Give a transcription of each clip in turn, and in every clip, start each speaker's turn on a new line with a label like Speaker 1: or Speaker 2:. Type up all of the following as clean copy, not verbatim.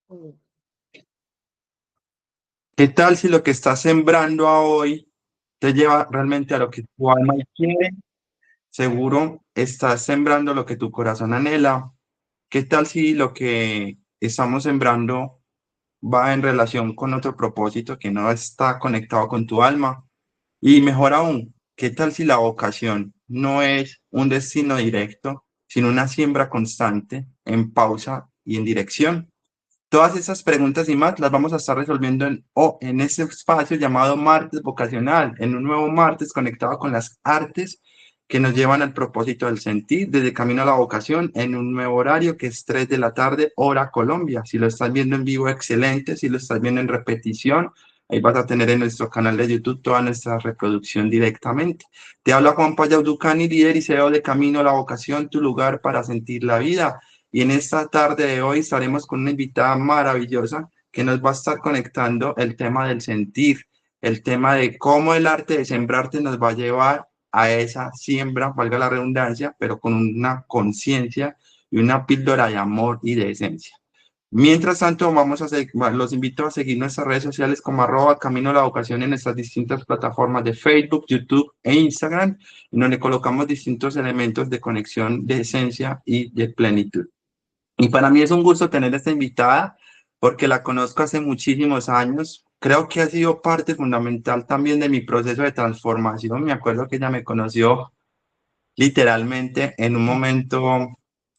Speaker 1: Mm.
Speaker 2: ¿Qué tal si lo que estás sembrando a hoy te lleva realmente a lo que tu alma quiere? Seguro estás sembrando lo que tu corazón anhela. ¿Qué tal si lo que estamos sembrando va en relación con otro propósito que no está conectado con tu alma? Y mejor aún, ¿qué tal si la vocación no es un destino directo, sino una siembra constante, en pausa y en dirección? Todas esas preguntas y más las vamos a estar resolviendo en ese espacio llamado Martes Vocacional, en un nuevo martes conectado con las artes que nos llevan al propósito del sentir, desde Camino a la Vocación, en un nuevo horario que es 3 de la tarde, hora Colombia. Si lo estás viendo en vivo, excelente. Si lo estás viendo en repetición, ahí vas a tener en nuestro canal de YouTube toda nuestra reproducción directamente. Te habla Juan Payauducani, líder y CEO de Camino a la Vocación, tu lugar para sentir la vida. Y en esta tarde de hoy estaremos con una invitada maravillosa que nos va a estar conectando el tema del sentir, el tema de cómo el arte de sembrarte nos va a llevar a esa siembra, valga la redundancia, pero con una conciencia y una píldora de amor y de esencia. Mientras tanto, los invito a seguir nuestras redes sociales como @Camino a la Vocación en nuestras distintas plataformas de Facebook, YouTube e Instagram, en donde colocamos distintos elementos de conexión, de esencia y de plenitud. Y para mí es un gusto tener esta invitada porque la conozco hace muchísimos años. Creo que ha sido parte fundamental también de mi proceso de transformación. Me acuerdo que ella me conoció literalmente en un momento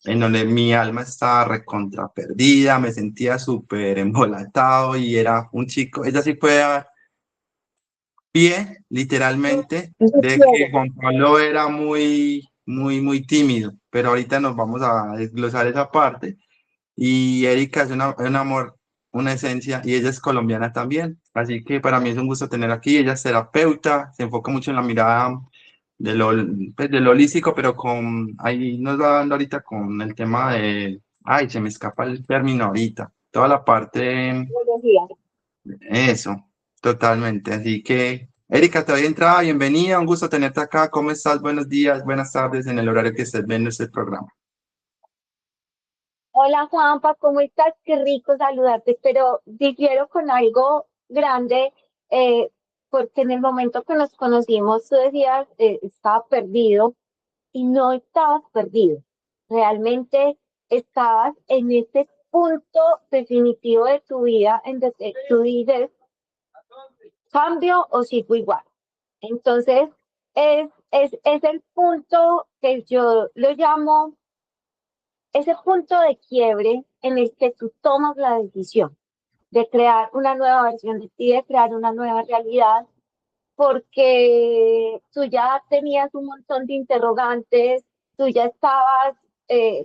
Speaker 2: en donde mi alma estaba recontra perdida, me sentía súper embolatado y era un chico, ella sí fue a pie, literalmente,
Speaker 1: Eso
Speaker 2: de que
Speaker 1: quiero.
Speaker 2: Juan Pablo era muy tímido, pero ahorita nos vamos a desglosar esa parte. Y Erika es un amor, una esencia, y ella es colombiana también. Así que para mí es un gusto tener aquí. Ella es terapeuta, se enfoca mucho en la mirada de lo holístico, pero ahí nos va dando ahorita con el tema de, ay, se me escapa el término ahorita, toda la parte,
Speaker 1: Biología.
Speaker 2: eso, totalmente. Así que, Erika, te doy entrada, bienvenida, un gusto tenerte acá. ¿Cómo estás? Buenos días, buenas tardes en el horario que estés viendo este programa.
Speaker 1: Hola Juanpa, ¿cómo estás? Qué rico saludarte, pero difiero con algo grande, eh, porque en el momento que nos conocimos tú decías, estaba perdido y no estabas perdido. Realmente estabas en ese punto definitivo de tu vida en donde tú dices, cambio o sigo igual. Entonces, es el punto que yo lo llamo ese punto de quiebre en el que tú tomas la decisión de crear una nueva versión de ti, de crear una nueva realidad, porque tú ya tenías un montón de interrogantes, tú ya estabas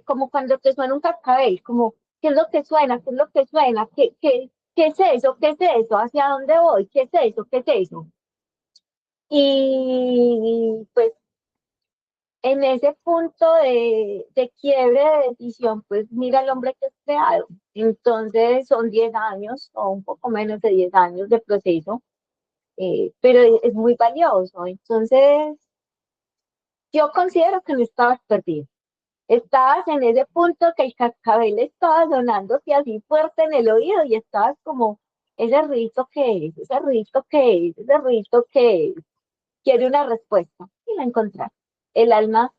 Speaker 1: como cuando te suena un cascabel, como, ¿qué es lo que suena? ¿Qué es lo que suena? ¿Qué es eso? ¿Qué es eso? ¿Hacia dónde voy? ¿Qué es eso? ¿Qué es eso? Y pues en ese punto de quiebre de decisión, pues mira el hombre que es creado. Entonces son 10 años o un poco menos de 10 años de proceso, pero es muy valioso. Entonces yo considero que no estabas perdido. Estabas en ese punto que el cascabel estaba sonándote así fuerte en el oído y estabas como, ese ruido que es, ese ruido que es, ese ruido que es. Quiere una respuesta y la encontrar. El alma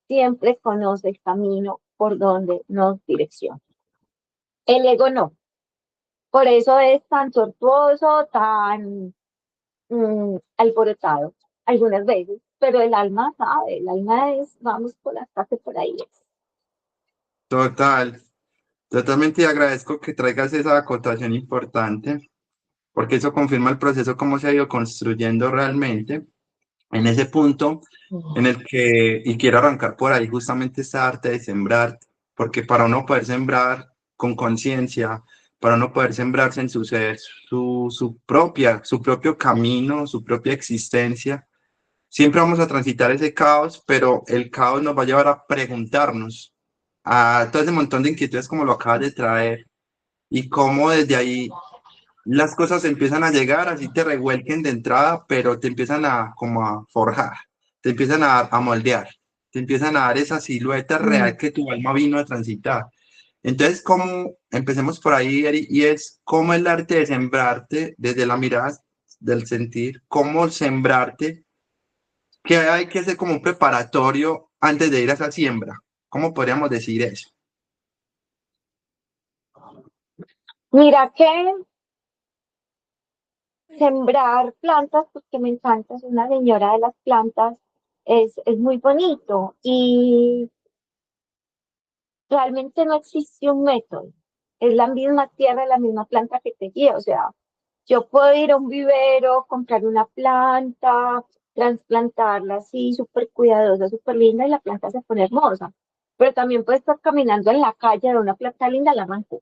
Speaker 1: siempre conoce el camino por donde nos direcciona. El ego no. Por eso es tan tortuoso, tan alborotado algunas veces, pero el alma sabe, el alma es, vamos por la parte por ahí.
Speaker 2: Total. Totalmente agradezco que traigas esa acotación importante, porque eso confirma el proceso, cómo se ha ido construyendo realmente en ese punto en el que, y quiero arrancar por ahí justamente esta arte de sembrar, porque para uno poder sembrar con conciencia, para uno poder sembrarse en su ser, su propio camino, su propia existencia, siempre vamos a transitar ese caos, pero el caos nos va a llevar a preguntarnos a todo ese montón de inquietudes como lo acabas de traer y cómo desde ahí las cosas empiezan a llegar, así te revuelquen de entrada, pero te empiezan a como a forjar, te empiezan a moldear, te empiezan a dar esa silueta real que tu alma vino a transitar. Entonces, ¿cómo, empecemos por ahí, Eri, y es cómo el arte de sembrarte desde la mirada del sentir, cómo sembrarte, que hay que hacer como un preparatorio antes de ir a esa siembra? ¿Cómo podríamos decir eso?
Speaker 1: Mira que sembrar plantas, porque me encanta, soy una señora de las plantas, es muy bonito y realmente no existe un método. Es la misma tierra, la misma planta que te guía. O sea, yo puedo ir a un vivero, comprar una planta, trasplantarla así, súper cuidadosa, súper linda, y la planta se pone hermosa. Pero también puedo estar caminando en la calle de una planta linda, la arranco,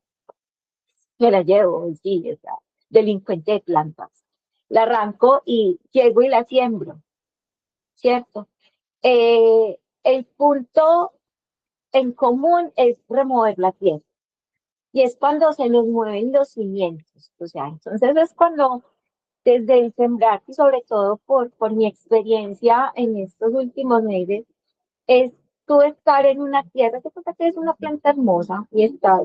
Speaker 1: me la llevo, sí, o sea, delincuente de plantas. La arranco y llego y la siembro, ¿cierto? El punto en común es remover la tierra. Y es cuando se nos mueven los cimientos. O sea, entonces es cuando desde el sembrar y sobre todo por mi experiencia en estos últimos meses, es tú estar en una tierra que pasa que es una planta hermosa y está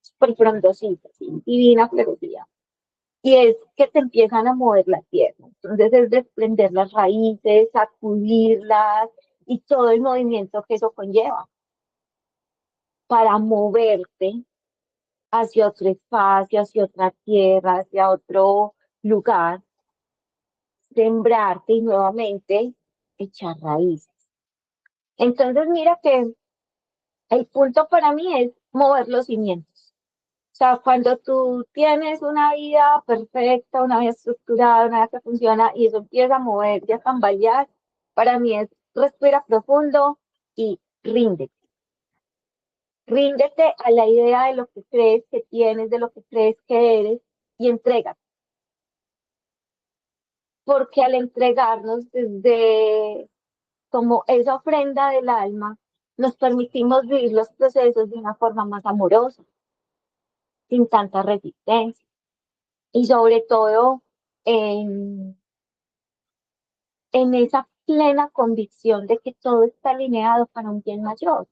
Speaker 1: súper frondosita, ¿sí? Divina, florecida. Y es que te empiezan a mover la tierra. Entonces es desprender las raíces, sacudirlas y todo el movimiento que eso conlleva para moverte hacia otro espacio, hacia otra tierra, hacia otro lugar, sembrarte y nuevamente echar raíces. Entonces, mira que el punto para mí es mover los cimientos. O sea, cuando tú tienes una vida perfecta, una vida estructurada, una vida que funciona y eso empieza a moverse, a tambalear, para mí es respira profundo y ríndete. Ríndete a la idea de lo que crees que tienes, de lo que crees que eres y entrégate. Porque al entregarnos desde como esa ofrenda del alma, nos permitimos vivir los procesos de una forma más amorosa, sin tanta resistencia y sobre todo en, en esa plena convicción de que todo está alineado para un bien mayor.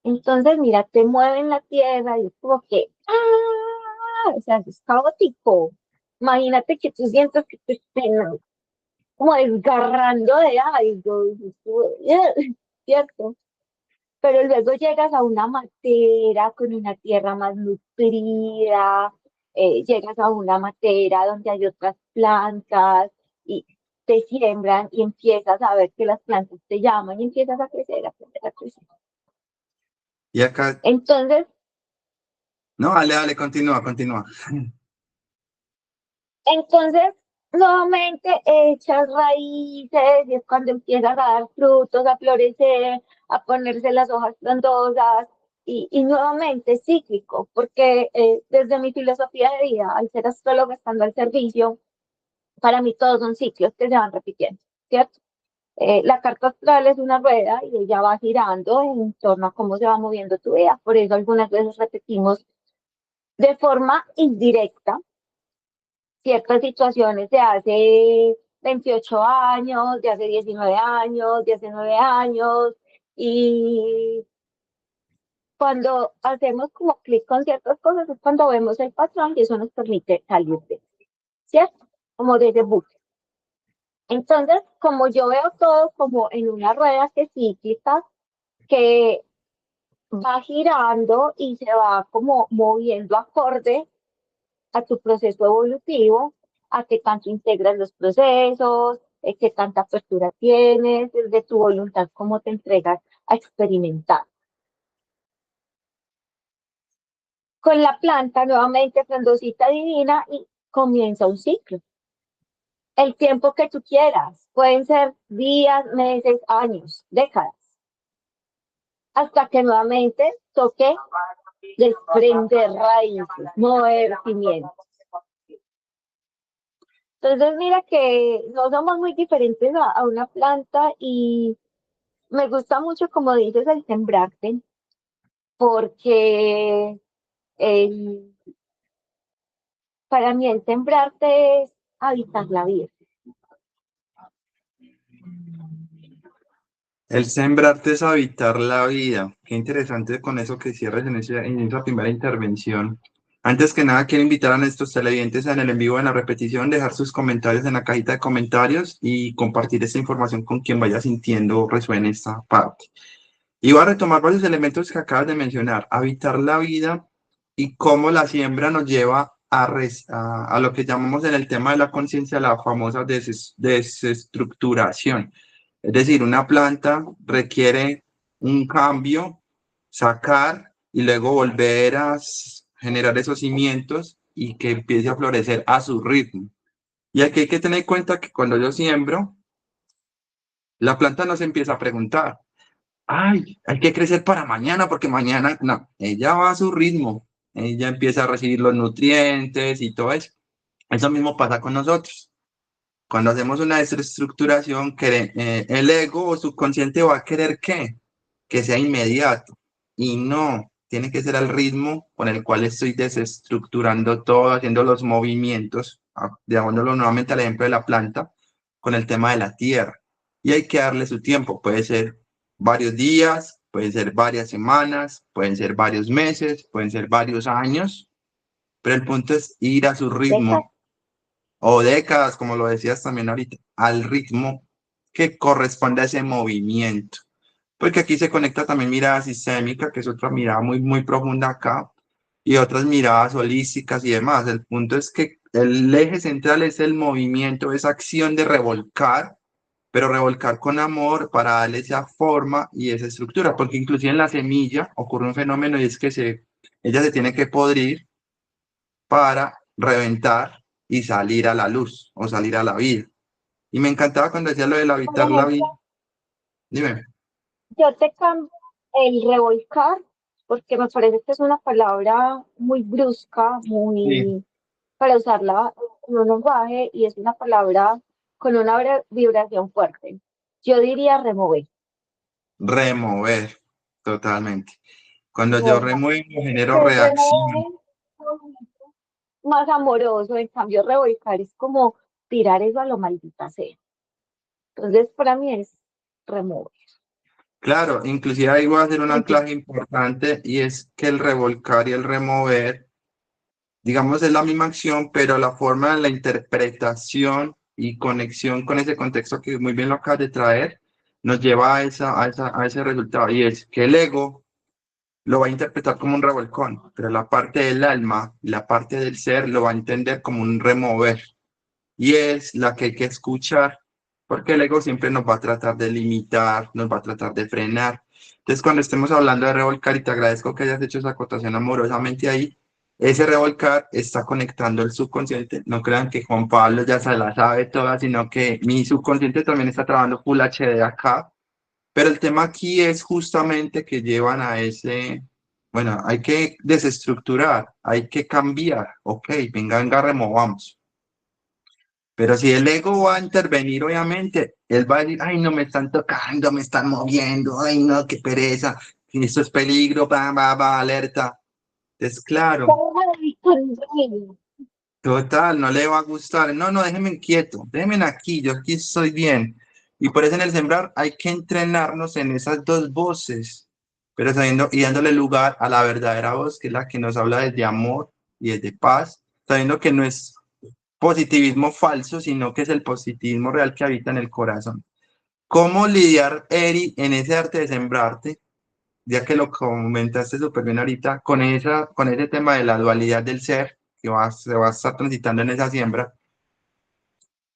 Speaker 1: Entonces, mira, te mueven la tierra y es como que, ¡ah! O sea, es caótico. Imagínate que tú sientas que te estén como desgarrando de algo, ¿cierto? Pero luego llegas a una matera con una tierra más nutrida, llegas a una matera donde hay otras plantas y te siembran y empiezas a ver que las plantas te llaman y empiezas a crecer, a crecer, a crecer.
Speaker 2: Y acá,
Speaker 1: Entonces,
Speaker 2: no, dale, dale, continúa, continúa.
Speaker 1: Entonces, nuevamente echas raíces y es cuando empiezas a dar frutos, a florecer, a ponerse las hojas frondosas y nuevamente cíclico, porque desde mi filosofía de vida, al ser astróloga estando al servicio, para mí todos son ciclos que se van repitiendo, ¿cierto? La carta astral es una rueda y ella va girando en torno a cómo se va moviendo tu vida. Por eso algunas veces repetimos de forma indirecta ciertas situaciones de hace 28 años, de hace 19 años, de hace 9 años, y cuando hacemos como clic con ciertas cosas es cuando vemos el patrón y eso nos permite salir de, ¿cierto? Como de ese bucle. Entonces, como yo veo todo como en una rueda que es cíclica, que va girando y se va como moviendo acorde a tu proceso evolutivo, a qué tanto integras los procesos, qué tanta apertura tienes, desde tu voluntad, cómo te entregas a experimentar. Con la planta, nuevamente, frondosita divina y comienza un ciclo. El tiempo que tú quieras, pueden ser días, meses, años, décadas, hasta que nuevamente toque desprender raíces, mover cimientos. Entonces, mira que no somos muy diferentes a una planta y me gusta mucho, como dices, el sembrarte, porque el- para mí el sembrarte es habitar la vida.
Speaker 2: El sembrarte es habitar la vida. Qué interesante con eso que cierres en esa primera intervención. Antes que nada, quiero invitar a nuestros televidentes en el en vivo, en la repetición, dejar sus comentarios en la cajita de comentarios y compartir esta información con quien vaya sintiendo resuene esta parte. Y voy a retomar varios elementos que acabas de mencionar. Habitar la vida y cómo la siembra nos lleva a lo que llamamos en el tema de la conciencia la famosa desestructuración. Es decir, una planta requiere un cambio, sacar y luego volver a generar esos cimientos y que empiece a florecer a su ritmo. Y aquí hay que tener en cuenta que cuando yo siembro, la planta no se empieza a preguntar, ay, hay que crecer para mañana porque mañana, no, ella va a su ritmo, ella empieza a recibir los nutrientes y todo eso. Eso mismo pasa con nosotros. Cuando hacemos una desestructuración, el ego o subconsciente va a querer que sea inmediato. Y no, tiene que ser al ritmo con el cual estoy desestructurando todo, haciendo los movimientos, llevándolo nuevamente al ejemplo de la planta, con el tema de la tierra. Y hay que darle su tiempo. Puede ser varios días, pueden ser varias semanas, pueden ser varios meses, pueden ser varios años, pero el punto es ir a su
Speaker 1: Décadas.
Speaker 2: ritmo o décadas, como lo decías también ahorita, al ritmo que corresponde a ese movimiento. Porque aquí se conecta también mirada sistémica, que es otra mirada muy, muy profunda acá, y otras miradas holísticas y demás. El punto es que el eje central es el movimiento, esa acción de revolcar, pero revolcar con amor para darle esa forma y esa estructura, porque inclusive en la semilla ocurre un fenómeno y es que ella se tiene que podrir para reventar y salir a la luz o salir a la vida. Y me encantaba cuando decía lo del
Speaker 1: Por
Speaker 2: habitar la vida.
Speaker 1: ejemplo,
Speaker 2: Dime.
Speaker 1: yo te cambio el revolcar porque me parece que es una palabra muy brusca,
Speaker 2: Sí.
Speaker 1: muy para usarla en un lenguaje y es una palabra con una vibración fuerte. Yo diría remover.
Speaker 2: Remover, totalmente. Cuando yo
Speaker 1: Remover.
Speaker 2: remuevo, genero
Speaker 1: Que
Speaker 2: reacción.
Speaker 1: remover es más amoroso, en cambio revolcar es como tirar eso a lo maldita sea. Entonces, para mí es remover.
Speaker 2: Claro, inclusive ahí voy a hacer un
Speaker 1: ¿Y tú?
Speaker 2: anclaje importante y es que el revolcar y el remover, digamos, es la misma acción, pero la forma de la interpretación y conexión con ese contexto que muy bien lo acabas de traer, nos lleva a ese resultado. Y es que el ego lo va a interpretar como un revolcón, pero la parte del alma, la parte del ser, lo va a entender como un remover. Y es la que hay que escuchar, porque el ego siempre nos va a tratar de limitar, nos va a tratar de frenar. Entonces, cuando estemos hablando de revolcar, y te agradezco que hayas hecho esa acotación amorosamente ahí, ese revolcar está conectando el subconsciente. No crean que Juan Pablo ya se la sabe toda, sino que mi subconsciente también está trabajando Full HD acá. Pero el tema aquí es justamente que llevan a ese, bueno, hay que desestructurar, hay que cambiar, ok, venga, venga, removamos. Pero si el ego va a intervenir, obviamente, él va a decir, ay, no me están tocando, me están moviendo, ay, no, qué pereza, esto es peligro, va, alerta. Es claro,
Speaker 1: Ay, conmigo.
Speaker 2: total, no le va a gustar. No, no, déjenme quieto, déjenme aquí, yo aquí estoy bien. Y por eso en el sembrar hay que entrenarnos en esas dos voces, pero sabiendo y dándole lugar a la verdadera voz, que es la que nos habla desde amor y desde paz, sabiendo que no es positivismo falso, sino que es el positivismo real que habita en el corazón. ¿Cómo lidiar, Eri, en ese arte de sembrarte, ya que lo comentaste súper bien ahorita, con ese tema de la dualidad del ser que se va a estar transitando en esa siembra,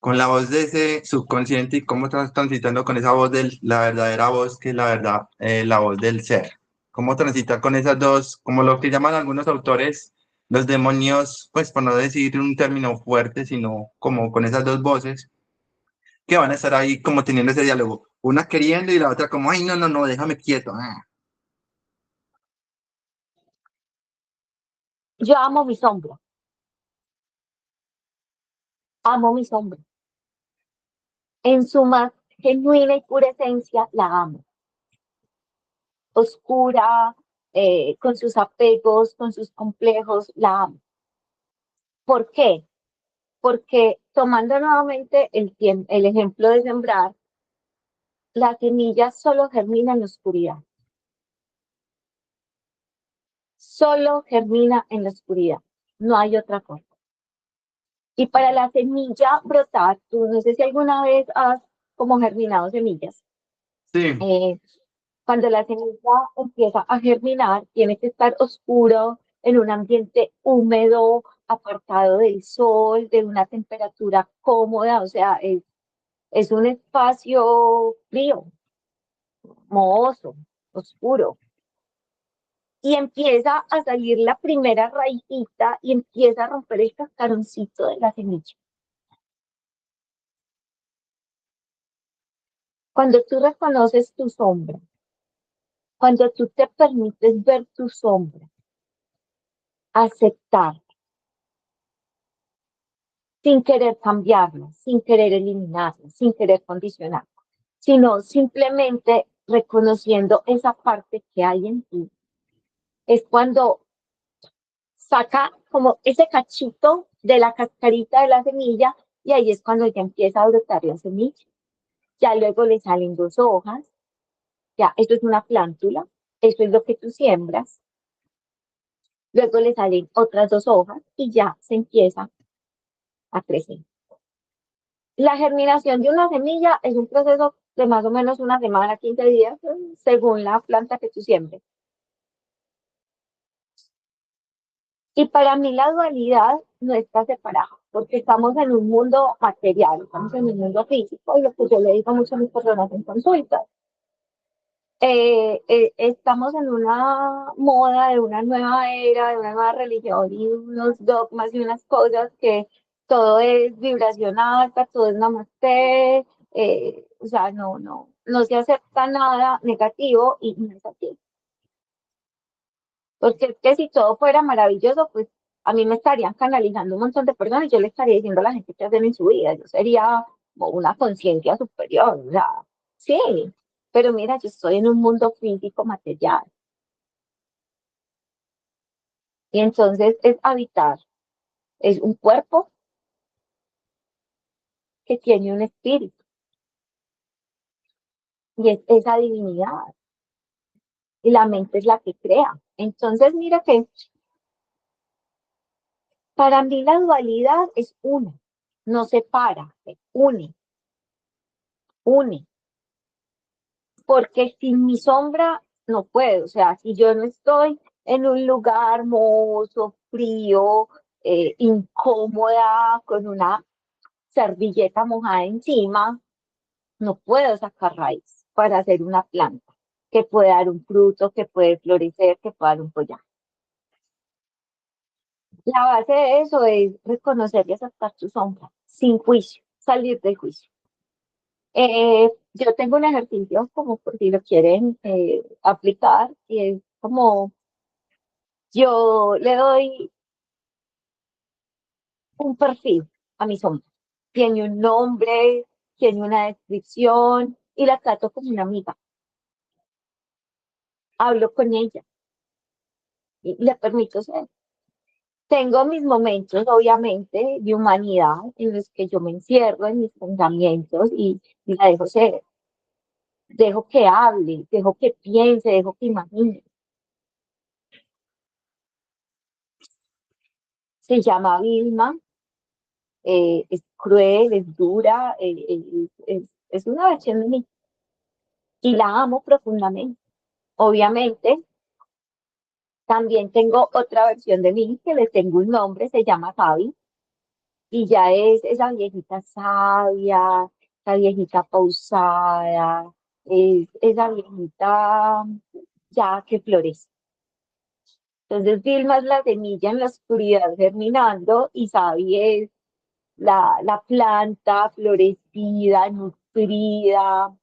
Speaker 2: con la voz de ese subconsciente y cómo estás transitando con esa voz de la verdadera voz, que es la verdad, la voz del ser? ¿Cómo transitar con esas dos, como lo que llaman algunos autores, los demonios, pues por no decir un término fuerte, sino como con esas dos voces que van a estar ahí como teniendo ese diálogo, una queriendo y la otra como, ay, no, no, no, déjame quieto.
Speaker 1: Yo amo mi sombra, amo mi sombra. En su más genuina y pura esencia la amo. Oscura, con sus apegos, con sus complejos, la amo. ¿Por qué? Porque tomando nuevamente el ejemplo de sembrar, la semilla solo germina en la oscuridad. Solo germina en la oscuridad. No hay otra cosa. Y para la semilla brotar, tú no sé si alguna vez has como germinado semillas.
Speaker 2: Sí,
Speaker 1: Eh, Cuando la semilla empieza a germinar, tiene que estar oscuro, en un ambiente húmedo, apartado del sol, de una temperatura cómoda, o sea, es un espacio frío, mohoso, oscuro. Y empieza a salir la primera raicita y empieza a romper el cascaroncito de la semilla. Cuando tú reconoces tu sombra, cuando tú te permites ver tu sombra, aceptar, sin querer cambiarla, sin querer eliminarla, sin querer condicionarla, sino simplemente reconociendo esa parte que hay en ti, es cuando saca como ese cachito de la cascarita de la semilla y ahí es cuando ya empieza a brotar la semilla. Ya luego le salen dos hojas, ya esto es una plántula, esto es lo que tú siembras, luego le salen otras dos hojas y ya se empieza a crecer. La germinación de una semilla es un proceso de más o menos una semana, 15 días, según la planta que tú siembres. Y para mí la dualidad no está separada, porque estamos en un mundo material, estamos en un mundo físico, y lo que yo le digo mucho a mis personas en consultas, estamos en una moda de una nueva era, de una nueva religión y unos dogmas y unas cosas que todo es vibración alta, todo es namaste, o sea, no se acepta nada negativo y no es así. Porque es que si todo fuera maravilloso, pues a mí me estarían canalizando un montón de personas y yo le estaría diciendo a la gente qué hacer en su vida. Yo sería como una conciencia superior, o sea, sí, pero mira, yo estoy en un mundo físico material y entonces es habitar, es un cuerpo que tiene un espíritu y es esa divinidad y la mente es la que crea. Entonces mira que para mí la dualidad es una, no separa, se une, une. Porque sin mi sombra no puedo, o sea, si yo no estoy en un lugar hermoso, frío, incómoda, con una servilleta mojada encima, no puedo sacar raíz para hacer una planta que puede dar un fruto, que puede florecer, que puede dar un follaje. La base de eso es reconocer y aceptar tu sombra, sin juicio, salir del juicio. Yo tengo un ejercicio como por si lo quieren aplicar y es como yo le doy un perfil a mi sombra. Tiene un nombre, tiene una descripción y la trato como una amiga. Hablo con ella y le permito ser. Tengo mis momentos, obviamente, de humanidad en los que yo me encierro en mis pensamientos y la dejo ser. Dejo que hable, dejo que piense, dejo que imagine. Se llama Vilma, es cruel, es dura, es una versión de mí y la amo profundamente. Obviamente, también tengo otra versión de mí que le tengo un nombre, se llama Fabi, y ya es esa viejita sabia, esa viejita pausada, es esa viejita ya que florece. Entonces, Vilma es la semilla en la oscuridad germinando y Sabi es la planta florecida, nutrida,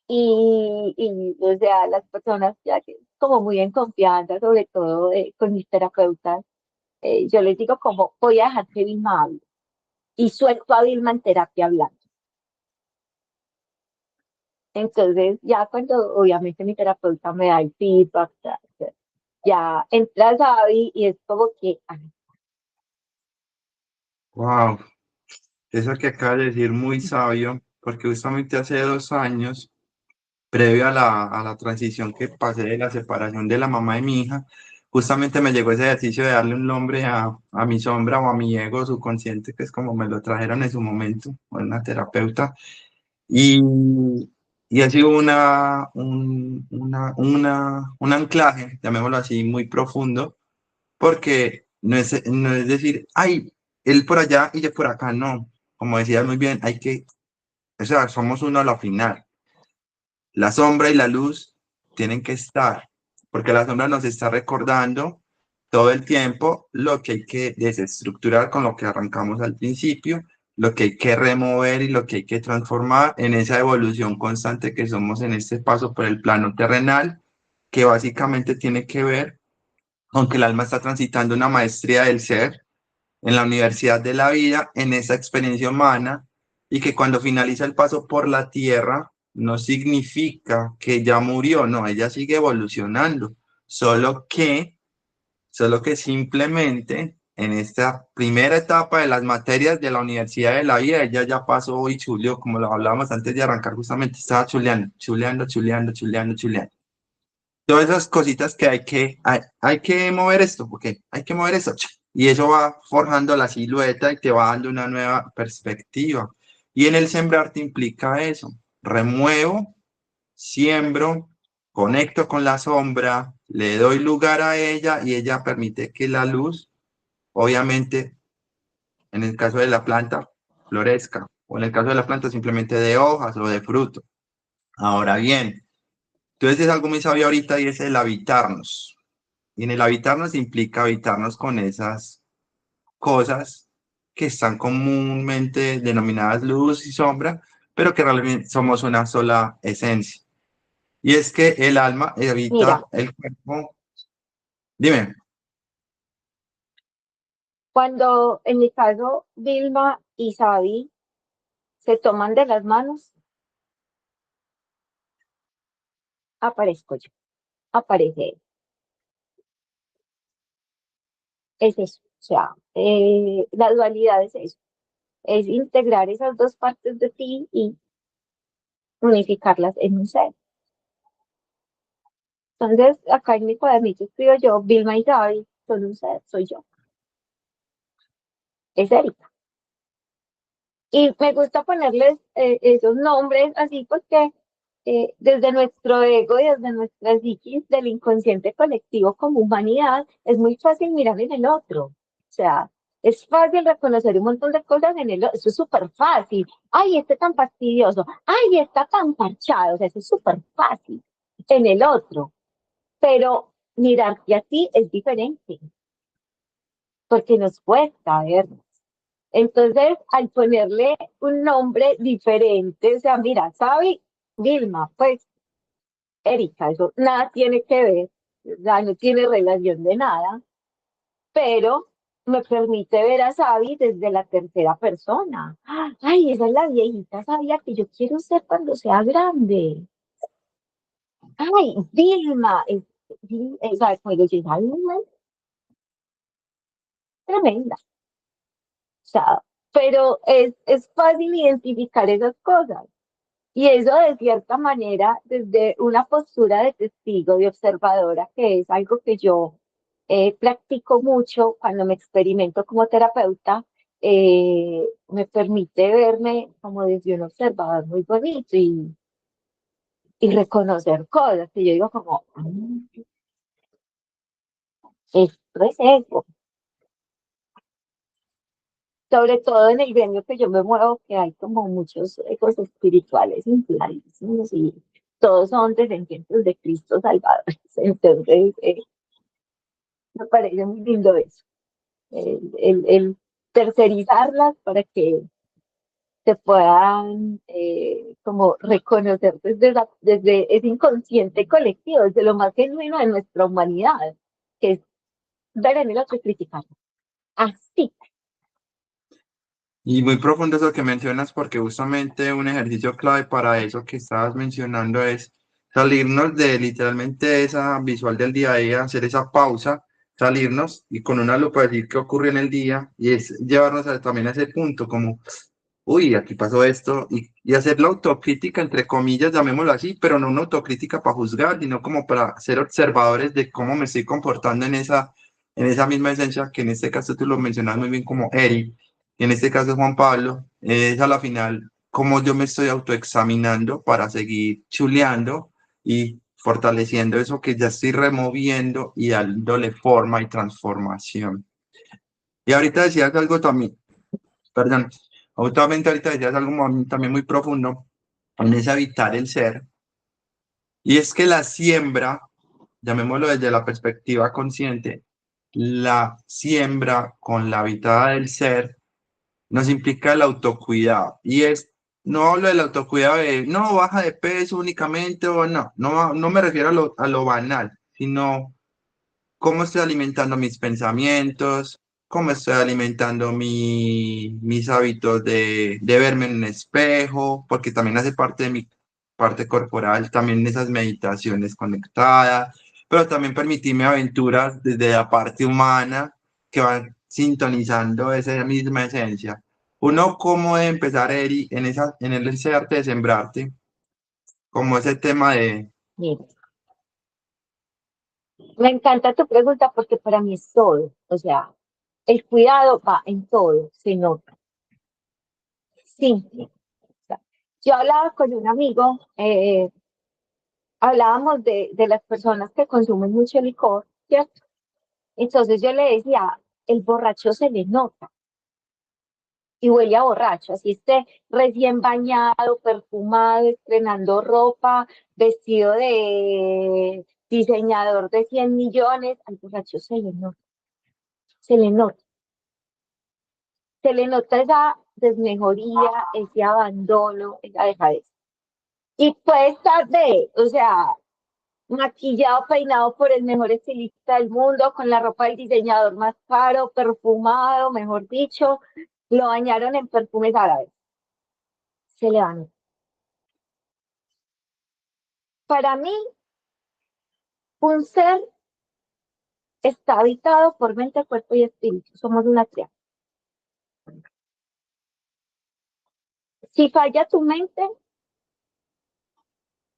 Speaker 1: o sea, las personas ya que como muy en confianza, sobre todo con mis terapeutas, yo les digo como voy a dejar que Vilma hable y suelto a Vilma en terapia hablando. Entonces, ya cuando obviamente mi terapeuta me da el feedback, ya entra Sabi y es como que, ay,
Speaker 2: wow, eso que acabas de decir muy sabio. porque justamente hace 2 años, previo a la transición que pasé de la separación de la mamá de mi hija, justamente me llegó ese ejercicio de darle un nombre a mi sombra o a mi ego subconsciente, que es como me lo trajeron en su momento, o una terapeuta, y, y ha sido un anclaje, llamémoslo así, muy profundo, porque no es decir, ay, él por allá y yo por acá, no. Como decías muy bien, o sea, somos uno a la final. La sombra y la luz tienen que estar, porque la sombra nos está recordando todo el tiempo lo que hay que desestructurar con lo que arrancamos al principio, lo que hay que remover y lo que hay que transformar en esa evolución constante que somos en este paso por el plano terrenal, que básicamente tiene que ver con que el alma está transitando una maestría del ser en la universidad de la vida, en esa experiencia humana, y que cuando finaliza el paso por la tierra, no significa que ya murió, no, ella sigue evolucionando, solo que, solo que simplemente en esta primera etapa de las materias de la universidad de la vida, ella ya pasó y chuleó, como lo hablábamos antes de arrancar, justamente estaba chuleando, chuleando, chuleando, chuleando, chuleando. Todas esas cositas que hay que mover esto, porque hay que mover esto. Y eso va forjando la silueta y te va dando una nueva perspectiva. Y en el sembrar te implica eso. Remuevo, siembro, conecto con la sombra, le doy lugar a ella y ella permite que la luz, obviamente, en el caso de la planta, florezca. O en el caso de la planta, simplemente de hojas o de fruto. Ahora bien, entonces es algo muy sabio ahorita y es el habitarnos. Y en el habitarnos implica habitarnos con esas cosas que están comúnmente denominadas luz y sombra, pero que realmente somos una sola esencia. Y es que el alma
Speaker 1: Mira,
Speaker 2: habita el cuerpo. Dime,
Speaker 1: cuando en mi caso Vilma y Xavi se toman de las manos, aparezco yo, aparece él. Es eso, o sea, la dualidad es eso, es integrar esas dos partes de ti y unificarlas en un ser. Entonces, acá en mi cuadernito escribo yo, Vilma y Xavi son un ser, soy yo, es Erika. Y me gusta ponerles esos nombres así porque desde nuestro ego y desde nuestra psiquis del inconsciente colectivo como humanidad es muy fácil mirar en el otro. O sea, es fácil reconocer un montón de cosas en el otro. Eso es súper fácil. Ay, este tan fastidioso. Ay, está tan parchado. O sea, eso es súper fácil en el otro. Pero mirarte a ti es diferente porque nos cuesta ver. Entonces, al ponerle un nombre diferente, o sea, mira, Sabi, Vilma, pues Erika, eso nada tiene que ver, o sea, no tiene relación de nada, pero me permite ver a Sabi desde la tercera persona. Ay, esa es la viejita sabia que yo quiero ser cuando sea grande. Ay, Vilma, o sea, cuando llega Vilma, es tremenda. O sea, pero es fácil identificar esas cosas. Y eso de cierta manera, desde una postura de testigo, de observadora, que es algo que yo practico mucho cuando me experimento como terapeuta, me permite verme como desde un observador muy bonito y reconocer cosas que yo digo como, esto es eso. Sobre todo en el gremio que yo me muevo, que hay como muchos ecos espirituales infladísimos y todos son descendientes de Cristo Salvador. Entonces, me parece muy lindo eso, el tercerizarlas para que se puedan como reconocer desde ese inconsciente colectivo, desde lo más genuino de nuestra humanidad, que es ver en el otro y criticarlo. Así.
Speaker 2: y muy profundo eso que mencionas, porque justamente un ejercicio clave para eso que estabas mencionando es salirnos de literalmente esa visual del día a día, hacer esa pausa, salirnos y con una lupa decir qué ocurrió en el día y es llevarnos también a ese punto, como uy, aquí pasó esto, y hacer la autocrítica, entre comillas, llamémoslo así, pero no una autocrítica para juzgar, sino como para ser observadores de cómo me estoy comportando en esa misma esencia, que en este caso tú lo mencionas muy bien como Eric, y en este caso Juan Pablo, es a la final cómo yo me estoy autoexaminando para seguir chuleando y fortaleciendo eso que ya estoy removiendo y dándole forma y transformación. Y ahorita decías algo también, perdón, justamente ahorita decías algo también muy profundo, en ese habitar el ser, y es que la siembra, llamémoslo desde la perspectiva consciente, la siembra con la habitada del ser nos implica el autocuidado, y es, no hablo del autocuidado de, no, baja de peso únicamente, o no, no me refiero a lo banal, sino cómo estoy alimentando mis pensamientos, cómo estoy alimentando mis hábitos de verme en un espejo, porque también hace parte de mi parte corporal, también esas meditaciones conectadas, pero también permitirme aventuras desde la parte humana que van sintonizando esa misma esencia. Uno, ¿cómo debe empezar, Eri, en ese arte de sembrarte? Como ese tema de,
Speaker 1: Mira, me encanta tu pregunta porque para mí es todo. O sea, el cuidado va en todo, se nota. Simple. O sea, yo hablaba con un amigo, hablábamos de las personas que consumen mucho licor, ¿cierto? Entonces yo le decía, el borracho se le nota y huele a borracho, así esté recién bañado, perfumado, estrenando ropa, vestido de diseñador de 100 millones, al borracho se le nota, se le nota esa desmejoría, ese abandono, esa dejadez. Y puede estar o sea, maquillado, peinado por el mejor estilista del mundo, con la ropa del diseñador más caro, perfumado, mejor dicho, lo bañaron en perfumes árabes, se le van. Para mí, un ser está habitado por mente, cuerpo y espíritu, somos una triada. Si falla tu mente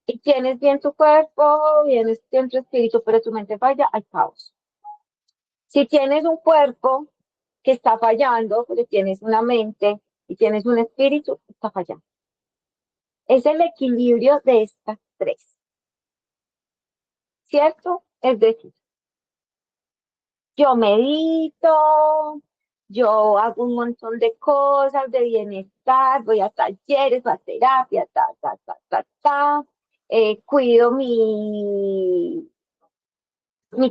Speaker 1: y tienes bien tu cuerpo, tienes bien tu espíritu, pero tu mente falla, hay caos. Si tienes un cuerpo que está fallando, pero tienes una mente y tienes un espíritu, está fallando. Es el equilibrio de estas tres, ¿cierto? Es decir, yo medito, yo hago un montón de cosas de bienestar, voy a talleres, a terapia, cuido mi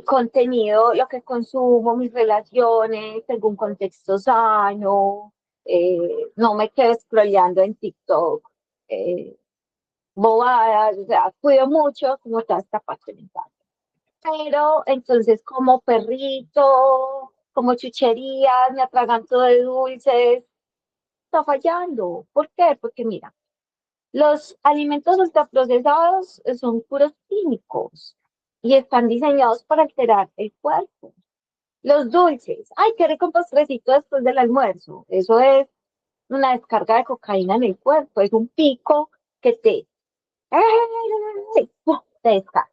Speaker 1: contenido, lo que consumo, mis relaciones, tengo un contexto sano, no me quedo scrolleando en TikTok, eh, bobadas, o sea, cuido mucho como toda esta parte mental. Pero entonces como perrito, como chucherías, me atraganto de dulces, está fallando. ¿Por qué? Porque mira, los alimentos ultraprocesados son puros químicos y están diseñados para alterar el cuerpo. Los dulces, ay, qué rico un postrecito después del almuerzo. Eso es una descarga de cocaína en el cuerpo, es un pico que sí, ¡pum! Te descarga.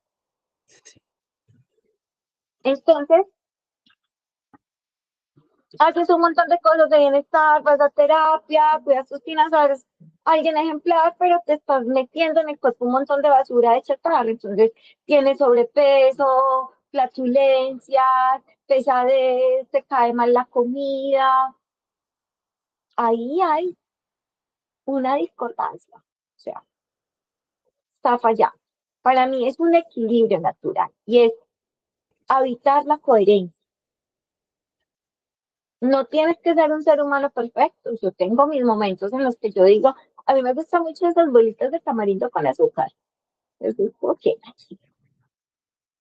Speaker 1: Entonces, haces un montón de cosas de bienestar, vas a terapia, cuidas tus finanzas, eres alguien ejemplar, pero te estás metiendo en el cuerpo un montón de basura de chatarra. Entonces, tienes sobrepeso, flatulencias, pesadez, te cae mal la comida. Ahí hay una discordancia, o sea, está fallando. Para mí es un equilibrio natural y es habitar la coherencia. No tienes que ser un ser humano perfecto. Yo tengo mis momentos en los que yo digo, a mí me gustan mucho esas bolitas de tamarindo con azúcar. Eso es porque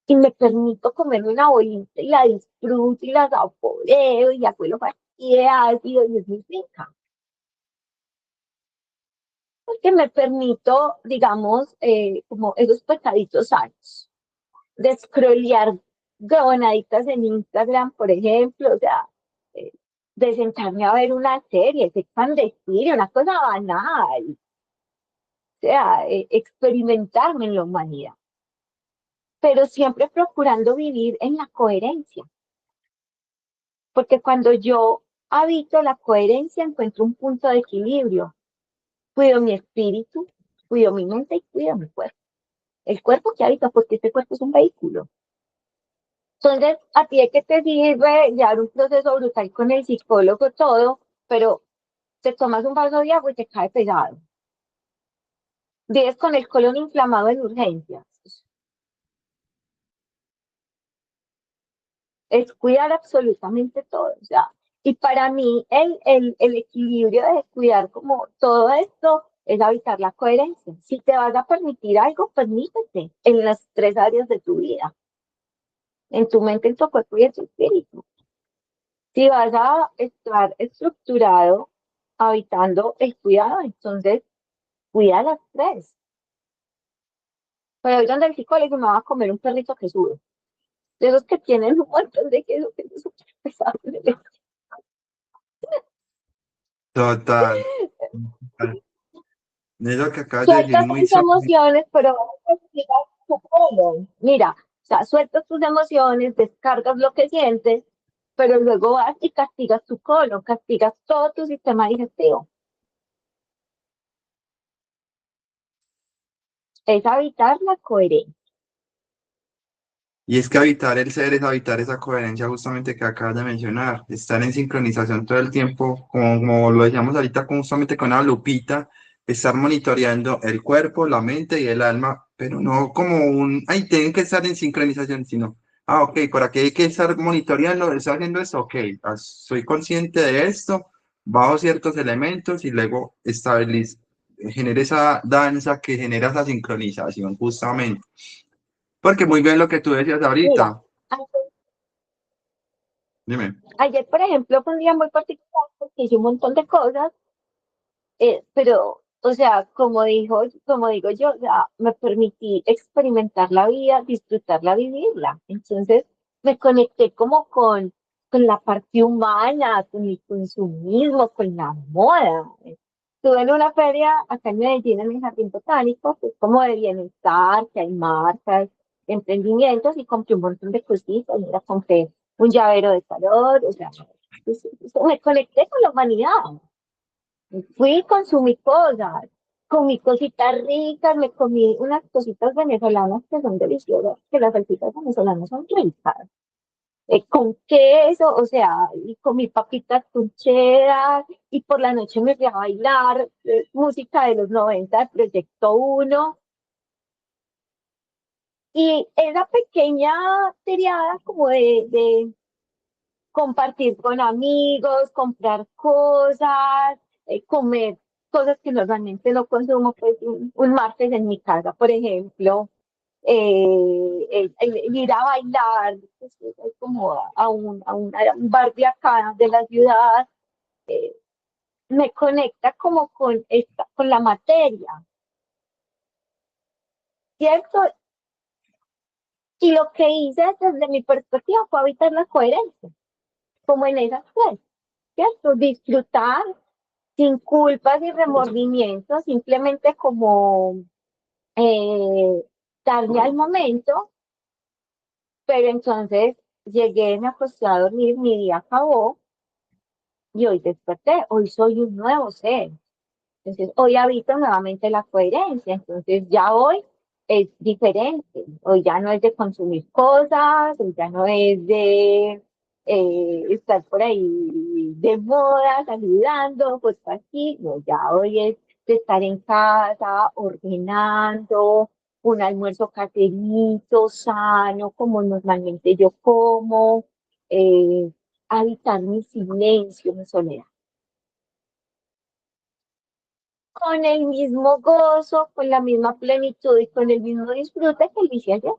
Speaker 1: y me permito comerme una bolita y la disfruto y la saboreo y hago lo de ácido y es muy rica. Porque me permito, digamos, como esos pecaditos sanos, de scrollear gabonaditas en Instagram, por ejemplo, o sea, de sentarme a ver una serie, Sex and the City, una cosa banal, o sea, experimentarme en la humanidad, pero siempre procurando vivir en la coherencia, porque cuando yo habito la coherencia encuentro un punto de equilibrio, cuido mi espíritu, cuido mi mente y cuido mi cuerpo. El cuerpo que habito, porque este cuerpo es un vehículo. Entonces, a ti de qué te sirve llevar un proceso brutal con el psicólogo, todo, pero te tomas un vaso de agua y te cae pesado. Vives con el colon inflamado en urgencias. Es cuidar absolutamente todo. O sea, y para mí el equilibrio de cuidar como todo esto es habitar la coherencia. Si te vas a permitir algo, permítete en las tres áreas de tu vida, en tu mente, en tu cuerpo y en tu espíritu. Si vas a estar estructurado habitando el cuidado, entonces cuida las tres. Pero hoy donde el psicólogo me va a comer un perrito que sube. De esos que tienen un montón de queso, que es súper pesado.
Speaker 2: Total. Eso que acabas de decir
Speaker 1: Sueltas
Speaker 2: muy
Speaker 1: tus emociones, pero castigas tu colon. Mira, o sea, sueltas tus emociones, descargas lo que sientes, pero luego vas y castigas tu colon, castigas todo tu sistema digestivo. Es habitar la coherencia.
Speaker 2: Y es que habitar el ser es habitar esa coherencia justamente que acabas de mencionar, estar en sincronización todo el tiempo, como lo decíamos ahorita justamente con una lupita, estar monitoreando el cuerpo, la mente y el alma, pero no como ay, tienen que estar en sincronización, sino, ok, por aquí hay que estar monitoreando, estoy haciendo esto, ok, soy consciente de esto, bajo ciertos elementos y luego genera esa danza que genera esa sincronización justamente. Porque muy bien lo que tú decías
Speaker 1: Mira,
Speaker 2: ahorita. Dime.
Speaker 1: ayer, por ejemplo, fue un día muy particular porque hice un montón de cosas, pero, o sea, como digo yo, o sea, me permití experimentar la vida, disfrutarla, vivirla. Entonces, me conecté como con la parte humana, con el consumismo, con la moda. Estuve en una feria acá en Medellín, en el Jardín Botánico, que es como de bienestar, que hay marcas, emprendimientos, y compré un montón de cositas. Mira, compré un llavero de calor, o sea, pues, me conecté con la humanidad. Fui, consumí cosas, comí cositas ricas, me comí unas cositas venezolanas que son deliciosas, que las salsitas venezolanas son ricas. Con queso, o sea, y comí papitas con cheddar, y por la noche me fui a bailar música de los 90 de Proyecto Uno, y esa pequeña teriada como de compartir con amigos, comprar cosas, comer cosas que normalmente no consumo, pues un martes en mi casa, por ejemplo, el ir a bailar, pues, como a un bar de acá de la ciudad, eh, me conecta como con la materia, ¿cierto? Y lo que hice desde mi perspectiva fue habitar la coherencia, como en esas cosas, ¿cierto? Disfrutar sin culpas y remordimientos, simplemente como eh, darle al momento, pero entonces llegué, me acosté a dormir, mi día acabó y hoy desperté, hoy soy un nuevo ser. Entonces hoy habito nuevamente la coherencia, entonces ya hoy es diferente, hoy ya no es de consumir cosas, hoy ya no es de estar por ahí de moda, saludando, pues aquí, no, ya hoy es de estar en casa, ordenando, un almuerzo caserito, sano, como normalmente yo como, eh, habitar mi silencio, mi soledad. Con el mismo gozo, con la misma plenitud y con el mismo disfrute que lo hice ayer.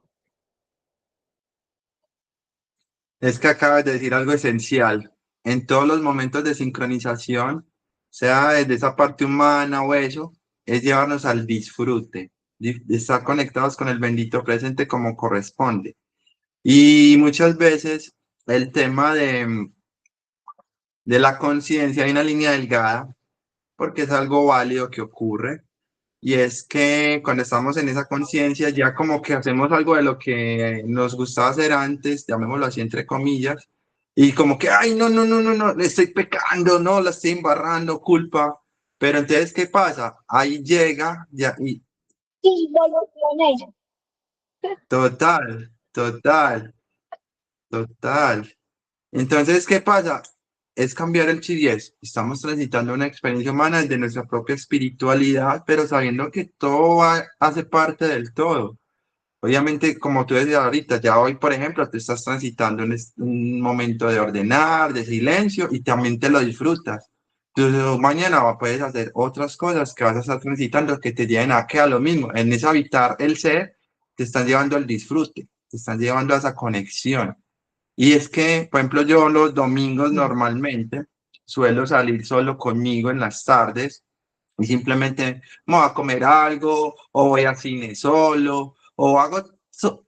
Speaker 2: Es que acabas de decir algo esencial. En todos los momentos de sincronización, sea desde esa parte humana o eso, es llevarnos al disfrute, de estar conectados con el bendito presente como corresponde. Y muchas veces el tema de la conciencia hay una línea delgada, porque es algo válido que ocurre. Y es que cuando estamos en esa conciencia, ya como que hacemos algo de lo que nos gustaba hacer antes, llamémoslo así entre comillas, y como que, ay, no, no, no, no, no, le estoy pecando, no, la estoy embarrando, culpa. Pero entonces, ¿qué pasa? Ahí llega, ya, y
Speaker 1: Sí, evolucioné.
Speaker 2: total, total, total. Entonces, ¿qué pasa? Es cambiar el chip y estamos transitando una experiencia humana de nuestra propia espiritualidad, pero sabiendo que todo hace parte del todo. Obviamente, como tú decías ahorita, ya hoy, por ejemplo, te estás transitando un momento de ordenar, de silencio, y también te lo disfrutas. Entonces, mañana puedes hacer otras cosas que vas a estar transitando que te lleven a que a lo mismo. En ese habitar el ser, te están llevando al disfrute, te están llevando a esa conexión. Y es que, por ejemplo, yo los domingos normalmente suelo salir solo conmigo en las tardes y simplemente me voy a comer algo o voy al cine solo o hago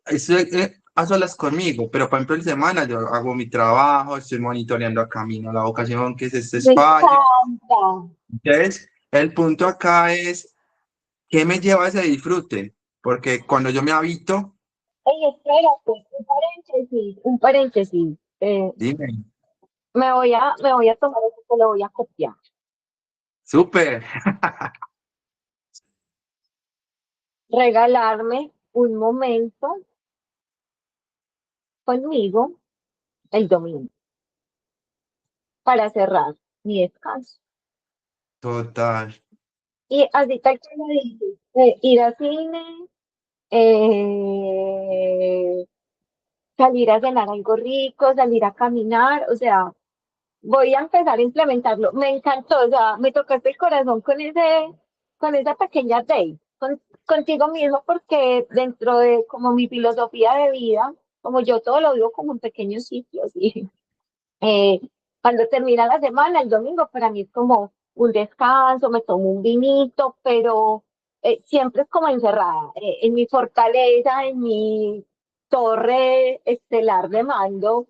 Speaker 2: estoy, a solas conmigo, pero por ejemplo en semana yo hago mi trabajo, estoy monitoreando a camino la ocasión que es este
Speaker 1: Me
Speaker 2: espacio.
Speaker 1: encanta.
Speaker 2: Entonces, el punto acá es, ¿qué me lleva a ese disfrute? Porque cuando yo me habito,
Speaker 1: Ey, espérate, un paréntesis, un paréntesis.
Speaker 2: dime,
Speaker 1: Me voy a tomar eso, que lo voy a copiar.
Speaker 2: súper,
Speaker 1: Regalarme un momento conmigo el domingo para cerrar mi descanso.
Speaker 2: total.
Speaker 1: Y así tal como dices, ir al cine, eh, salir a cenar algo rico, salir a caminar, o sea, voy a empezar a implementarlo. Me encantó, o sea, me tocaste el corazón con esa pequeña date, contigo mismo, porque dentro de como mi filosofía de vida, como yo todo lo vivo como en pequeños sitios, y eh, cuando termina la semana, el domingo para mí es como un descanso, me tomo un vinito, pero siempre es como encerrada, en mi fortaleza, en mi torre estelar de mando,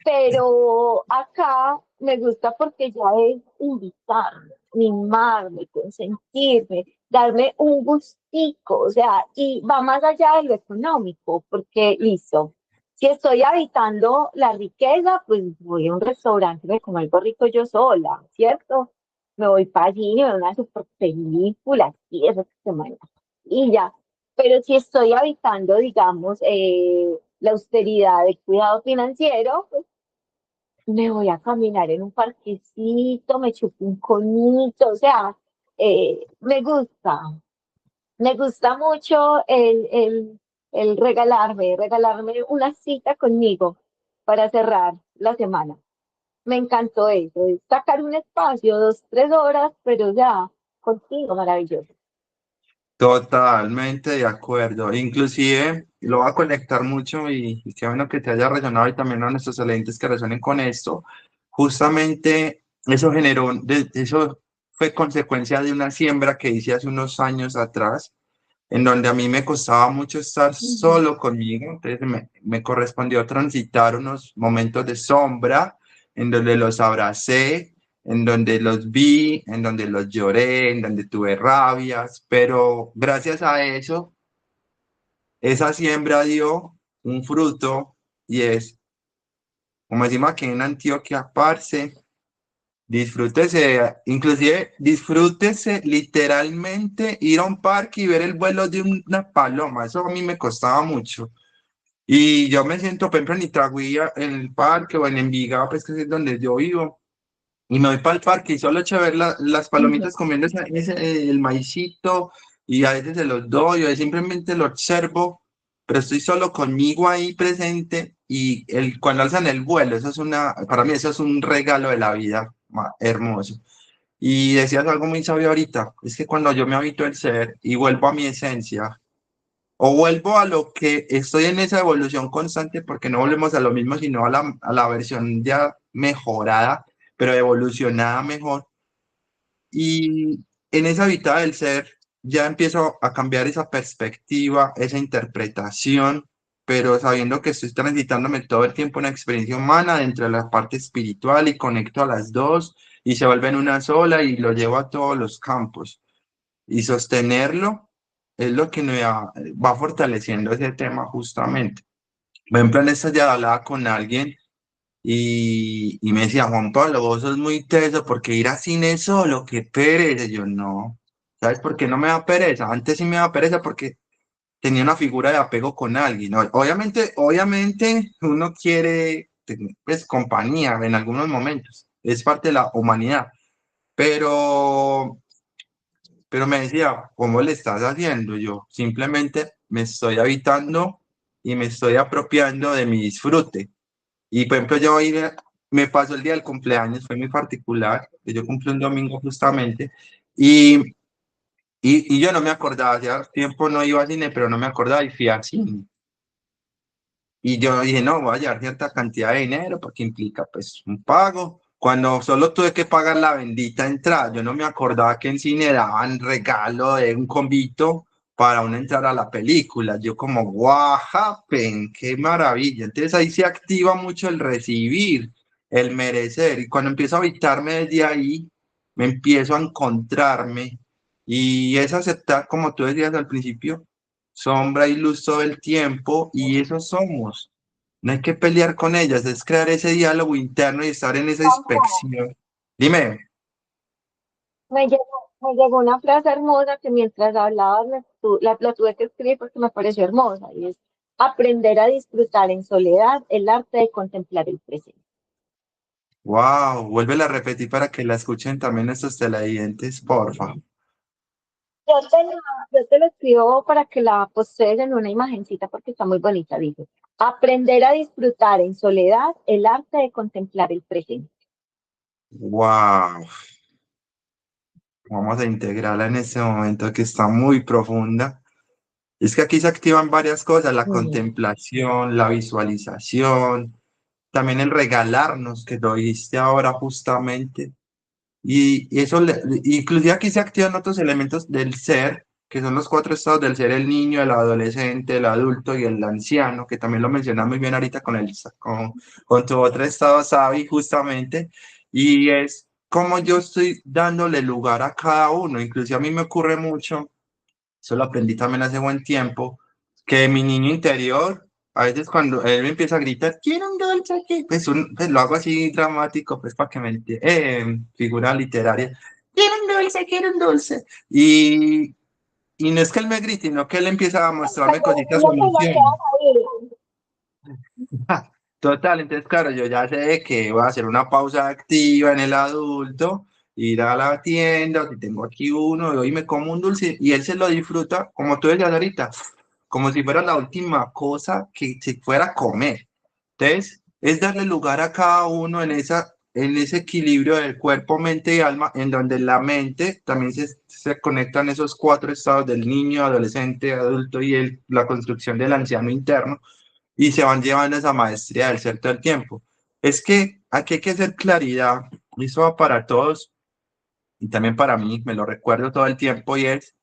Speaker 1: pero acá me gusta porque ya es invitarme, mimarme, consentirme, darme un gustico, o sea, y va más allá de lo económico, porque listo, si estoy habitando la riqueza, pues voy a un restaurante, me como algo rico yo sola, ¿cierto? Me voy para allí, me veo una super película, y esa semana, y ya. Pero si estoy habitando, digamos, la austeridad, el cuidado financiero, pues me voy a caminar en un parquecito, me chupo un conito, o sea, me gusta mucho el regalarme una cita conmigo para cerrar la semana. Me encantó eso, es sacar un espacio, 2, 3 horas, pero ya, contigo, maravilloso.
Speaker 2: Totalmente de acuerdo. Inclusive lo va a conectar mucho y qué bueno que te haya resonado y también a nuestros oyentes que resonen con esto. Justamente eso generó, eso fue consecuencia de una siembra que hice hace unos años atrás, en donde a mí me costaba mucho estar
Speaker 1: Ujú.
Speaker 2: solo conmigo. Entonces me correspondió transitar unos momentos de sombra en donde los abracé, en donde los vi, en donde los lloré, en donde tuve rabias, pero gracias a eso, esa siembra dio un fruto y es, como decimos aquí en Antioquia, parce, disfrútese, inclusive disfrútese literalmente ir a un parque y ver el vuelo de una paloma, eso a mí me costaba mucho. Y yo me siento, por ejemplo, en Itagüí, en el parque o en Envigado, pues que es donde yo vivo. Y me voy para el parque y solo echo a ver las
Speaker 1: Ujú.
Speaker 2: palomitas comiendo el maicito y a veces se los doy o simplemente lo observo, pero estoy solo conmigo ahí presente y cuando alzan el vuelo, eso es para mí eso es un regalo de la vida hermoso. Y decías algo muy sabio ahorita, es que cuando yo me habito el ser y vuelvo a mi esencia, o vuelvo a lo que estoy en esa evolución constante, porque no volvemos a lo mismo, sino a la versión ya mejorada, pero evolucionada mejor. Y en esa mitad del ser ya empiezo a cambiar esa perspectiva, esa interpretación. pero sabiendo que estoy transitándome todo el tiempo una experiencia humana dentro de la parte espiritual y conecto a las dos y se vuelven una sola y lo llevo a todos los campos. Y sostenerlo es lo que va fortaleciendo ese tema justamente. Por ejemplo, en esta ya hablaba con alguien y me decía, Juan Pablo, vos sos muy teso porque ir a cine solo, qué pereza. Y yo no, ¿sabes por qué no me da pereza? Antes sí me da pereza porque tenía una figura de apego con alguien. Obviamente uno quiere tener, pues, compañía en algunos momentos, es parte de la humanidad, pero, pero me decía, ¿cómo le estás haciendo? Yo simplemente me estoy habitando y me estoy apropiando de mi disfrute. Y por ejemplo, yo hoy me pasó el día del cumpleaños, fue muy particular, que yo cumplí un domingo justamente, y, y yo no me acordaba, hacía tiempo no iba a cine, pero no me acordaba y fui al cine. Y yo dije, no, voy a llevar cierta cantidad de dinero porque implica pues un pago. Cuando solo tuve que pagar la bendita entrada, yo no me acordaba que en cine daban regalo de un convito para uno entrar a la película. Yo como, guajapen, qué maravilla. Entonces ahí se activa mucho el recibir, el merecer. Y cuando empiezo a habitarme desde ahí, me empiezo a encontrarme. Y es aceptar, como tú decías al principio, sombra y luz todo el tiempo y eso somos. No hay que pelear con ellas, es crear ese diálogo interno y estar en esa inspección. Dime,
Speaker 1: Me llegó una frase hermosa que mientras hablabas la tuve que escribir porque me pareció hermosa y es aprender a disfrutar en soledad el arte de contemplar el presente.
Speaker 2: wow, vuelve a repetir para que la escuchen también estos televidentes, porfa.
Speaker 1: Yo te lo escribo para que la postees en una imagencita porque está muy bonita, dice. Aprender a disfrutar en soledad el arte de contemplar el presente.
Speaker 2: Wow, vamos a integrarla en este momento que está muy profunda. Es que aquí se activan varias cosas, la
Speaker 1: Mm.
Speaker 2: contemplación, la visualización, también el regalarnos, que lo dijiste ahora justamente. Y eso, inclusive aquí se activan otros elementos del ser, que son los cuatro estados del ser, el niño, el adolescente, el adulto y el anciano, que también lo mencionas muy bien ahorita con tu otro estado, Sabi, justamente. Y es como yo estoy dándole lugar a cada uno. Inclusive a mí me ocurre mucho, eso lo aprendí también hace buen tiempo, que mi niño interior, a veces cuando él me empieza a gritar, quiero un dulce aquí, pues, pues lo hago así dramático, pues para que me figura literaria, quiero un dulce. Y no es que él me grite, sino que él empieza a mostrarme cositas
Speaker 1: No
Speaker 2: o
Speaker 1: te lo
Speaker 2: emociones.
Speaker 1: quedas ahí.
Speaker 2: Total, entonces claro, yo ya sé que voy a hacer una pausa activa en el adulto, ir a la tienda, si tengo aquí uno, y hoy me como un dulce y él se lo disfruta, como tú decías ahorita, como si fuera la última cosa que se fuera a comer. Entonces, es darle lugar a cada uno en ese equilibrio del cuerpo, mente y alma, en donde la mente también se conectan esos cuatro estados del niño, adolescente, adulto y la construcción del anciano interno y se van llevando esa maestría del ser todo el tiempo. Es que aquí hay que hacer claridad, y eso va para todos y también para mí, me lo recuerdo todo el tiempo, y es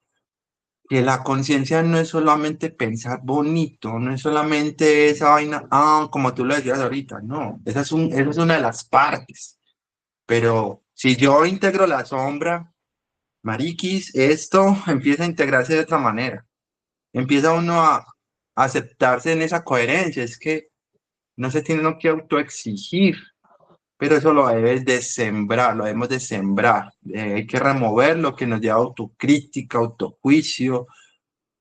Speaker 2: que la conciencia no es solamente pensar bonito, no es solamente esa vaina, como tú lo decías ahorita, no, esa es una de las partes, pero si yo integro la sombra, mariquis, esto empieza a integrarse de otra manera, empieza uno a aceptarse en esa coherencia, es que no se tiene uno que autoexigir, pero eso lo debes de sembrar, lo debemos de sembrar. Hay que remover lo que nos lleva a autocrítica, autojuicio,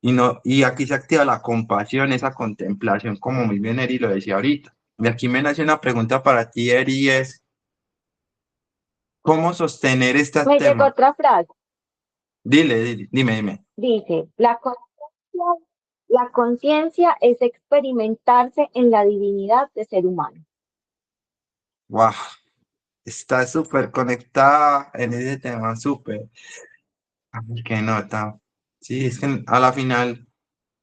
Speaker 2: y, no, y aquí se activa la compasión, esa contemplación, como muy bien Eri lo decía ahorita. Y aquí me nace una pregunta para ti, Eri, es, ¿cómo sostener este
Speaker 1: Me llegó
Speaker 2: tema?
Speaker 1: otra frase.
Speaker 2: Dime.
Speaker 1: Dice, la conciencia es experimentarse en la divinidad de ser humano.
Speaker 2: Wow, está súper conectada en ese tema, súper. Ay, qué nota. Sí, es que a la final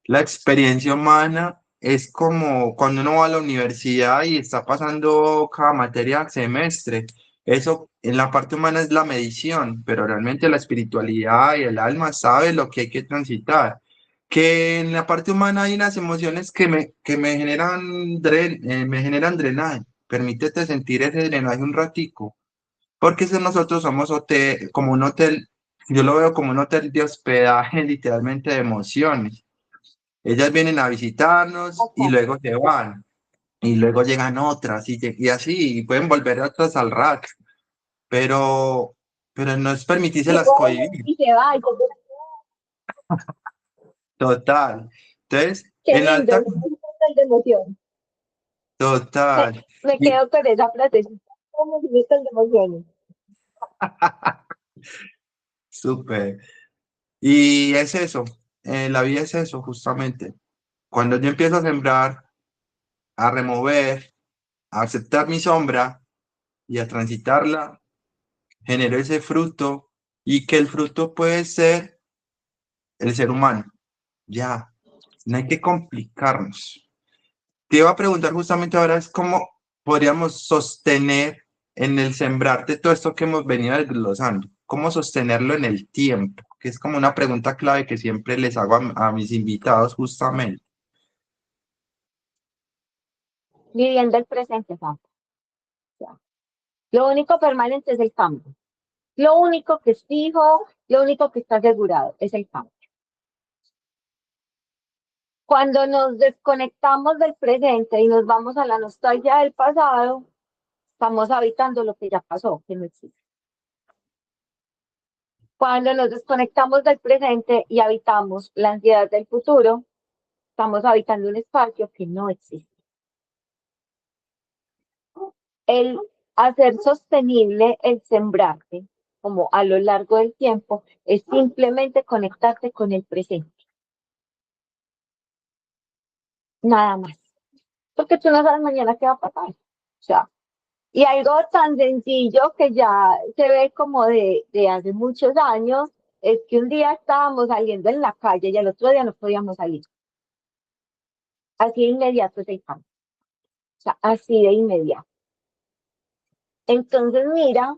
Speaker 2: la experiencia humana es como cuando uno va a la universidad y está pasando cada materia al semestre. Eso en la parte humana es la medición, pero realmente la espiritualidad y el alma sabe lo que hay que transitar. que en la parte humana hay unas emociones que me generan, me generan drenaje. Permítete sentir ese drenaje un ratico, porque si nosotros somos hotel, como un hotel, yo lo veo como un hotel de hospedaje literalmente de emociones. Ellas vienen a visitarnos y
Speaker 1: Ajá.
Speaker 2: luego se van, y luego llegan otras, y así, y pueden volver otras al rato, pero, pero no es permitirse
Speaker 1: Y
Speaker 2: las
Speaker 1: vuelve
Speaker 2: cohibir,
Speaker 1: y se va. Y
Speaker 2: total. Entonces,
Speaker 1: qué
Speaker 2: en la
Speaker 1: lindo,
Speaker 2: alta,
Speaker 1: es un montón de emoción. Me,
Speaker 2: total.
Speaker 1: me
Speaker 2: Y,
Speaker 1: quedo con esa frase. Somos un montón de emociones.
Speaker 2: súper. Y es eso, la vida es eso, justamente. Cuando yo empiezo a sembrar, a remover, a aceptar mi sombra y a transitarla, genero ese fruto y que el fruto puede ser el ser humano. Ya, no hay que complicarnos. Te iba a preguntar justamente ahora es cómo podríamos sostener en el sembrarte todo esto que hemos venido desglosando, cómo sostenerlo en el tiempo, que es como una pregunta clave que siempre les hago a mis invitados justamente.
Speaker 1: Viviendo el presente, Juan. O sea, lo único permanente es el cambio. Lo único que es fijo, lo único que está asegurado es el cambio. Cuando nos desconectamos del presente y nos vamos a la nostalgia del pasado, estamos habitando lo que ya pasó, que no existe. Cuando nos desconectamos del presente y habitamos la ansiedad del futuro, estamos habitando un espacio que no existe. El hacer sostenible el sembrarte, como a lo largo del tiempo, es simplemente conectarte con el presente, nada más. Porque tú no sabes mañana qué va a pasar. O sea, y algo tan sencillo que ya se ve como de hace muchos años, es que un día estábamos saliendo en la calle y al otro día no podíamos salir. Así de inmediato es el cambio. O sea, así de inmediato. Entonces, mira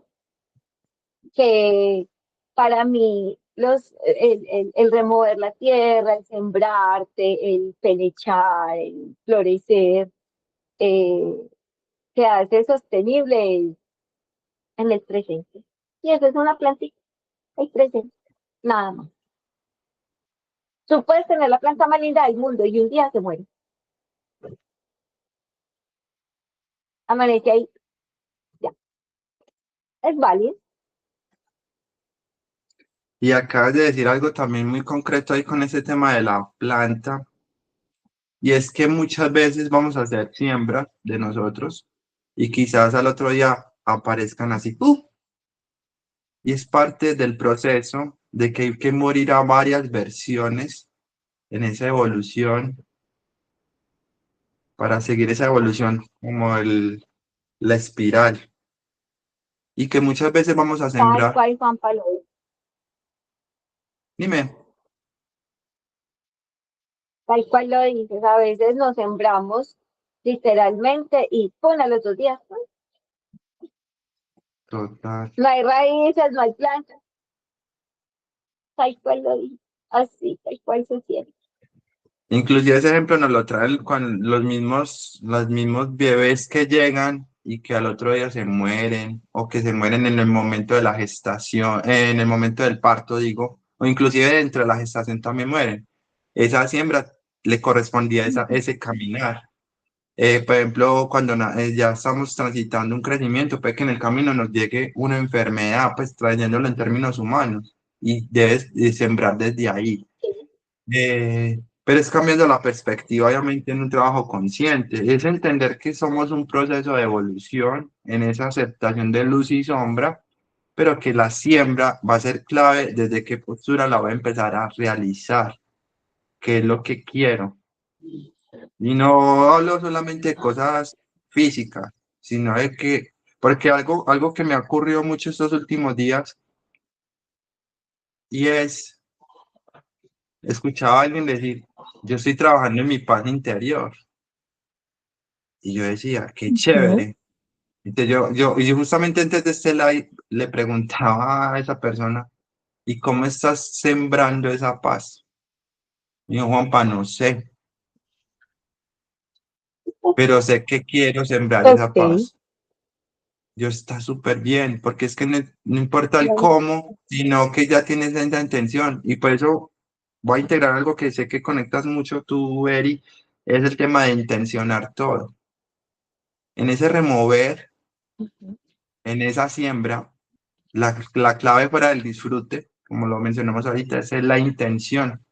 Speaker 1: que para mí el remover la tierra, el sembrarte, el pelechar, el florecer, eh, se hace sostenible en el presente. Y eso es una plantita, el presente, nada más. Tú puedes tener la planta más linda del mundo y un día se muere. Amanece ahí, ya. Es válido.
Speaker 2: Y acabas de decir algo también muy concreto ahí con ese tema de la planta, y es que muchas veces vamos a hacer siembras de nosotros y quizás al otro día aparezcan así, ¡pum! Y es parte del proceso de que hay que morir a varias versiones en esa evolución para seguir esa evolución como la espiral y que muchas veces vamos a
Speaker 1: Tal
Speaker 2: sembrar.
Speaker 1: cual Juan Pablo.
Speaker 2: Dime,
Speaker 1: Tal cual lo dices. A veces nos sembramos literalmente y pon a los 2 días. Pues,
Speaker 2: total.
Speaker 1: no hay raíces, no hay plantas. Tal cual lo dices. Así, tal cual se siente.
Speaker 2: Inclusive ese ejemplo nos lo traen con los mismos bebés que llegan y que al otro día se mueren o que se mueren en el momento de la gestación, en el momento del parto, digo, o inclusive dentro de la gestación también mueren. Esa siembra le correspondía a ese caminar. Por ejemplo, cuando ya estamos transitando un crecimiento, puede que en el camino nos llegue una enfermedad, pues trayéndolo en términos humanos, y debes sembrar desde ahí. Pero es cambiando la perspectiva, obviamente, en un trabajo consciente. Es entender que somos un proceso de evolución en esa aceptación de luz y sombra, pero que la siembra va a ser clave desde qué postura la voy a empezar a realizar, qué es lo que quiero. Y no hablo solamente de cosas físicas, sino de que, porque algo que me ha ocurrido mucho estos últimos días, y es, escuchaba a alguien decir, yo estoy trabajando en mi paz interior. Y yo decía, qué
Speaker 1: Ujú.
Speaker 2: chévere. Entonces y justamente antes de este live le preguntaba a esa persona, ¿y cómo estás sembrando esa paz? Y yo, Juanpa, no sé, pero sé que quiero sembrar esa
Speaker 1: Ok.
Speaker 2: paz. Yo está súper bien, porque es que no importa el
Speaker 1: Bueno,
Speaker 2: cómo, sino que ya tienes esa intención. Y por eso voy a integrar algo que sé que conectas mucho tú, Eri, es el tema de intencionar todo. En ese remover,
Speaker 1: ujú.
Speaker 2: en esa siembra, la clave fuera del disfrute, como lo mencionamos ahorita, es la intención.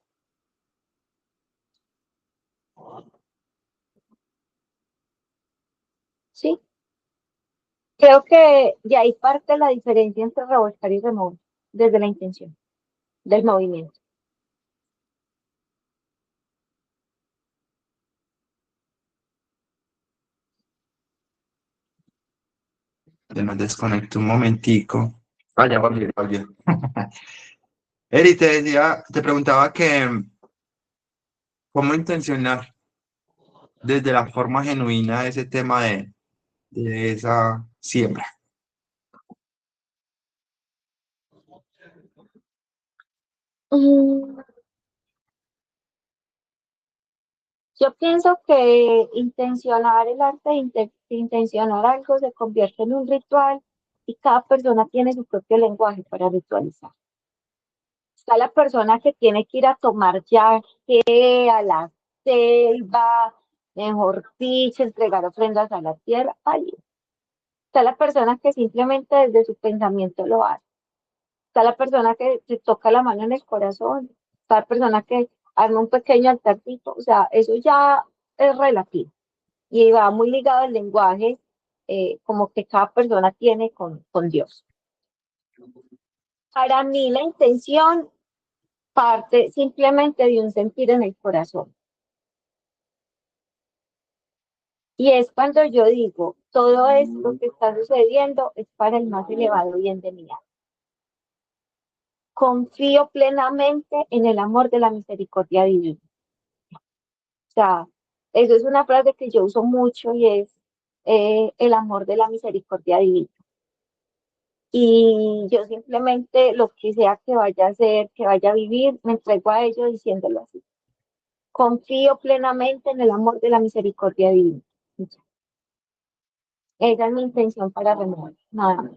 Speaker 1: Sí, creo que de ahí parte la diferencia entre revolcar y remover, desde la intención del movimiento.
Speaker 2: Te nos desconecto un momentico. Ah, ya volví, volví. Eri, te decía, te preguntaba que cómo intencionar desde la forma genuina ese tema de esa siembra.
Speaker 1: Mm, Yo pienso que intencionar el arte de intencionar algo se convierte en un ritual y cada persona tiene su propio lenguaje para ritualizar. Está la persona que tiene que ir a tomar yaque a la selva, mejor dicho, entregar ofrendas a la tierra. Válido. Está la persona que simplemente desde su pensamiento lo hace. Está la persona que se toca la mano en el corazón. Está la persona que arma un pequeño altarcito. O sea, eso ya es relativo y va muy ligado al lenguaje como que cada persona tiene con Dios. Para mí la intención parte simplemente de un sentir en el corazón. Y es cuando yo digo, todo esto que está sucediendo es para el más elevado bien de mi alma. Confío plenamente en el amor de la misericordia divina. O sea, eso es una frase que yo uso mucho y es el amor de la misericordia divina. Y yo simplemente lo que sea que vaya a hacer, que vaya a vivir, me entrego a ello diciéndolo así. Confío plenamente en el amor de la misericordia divina. Esa es mi intención para remover, nada más.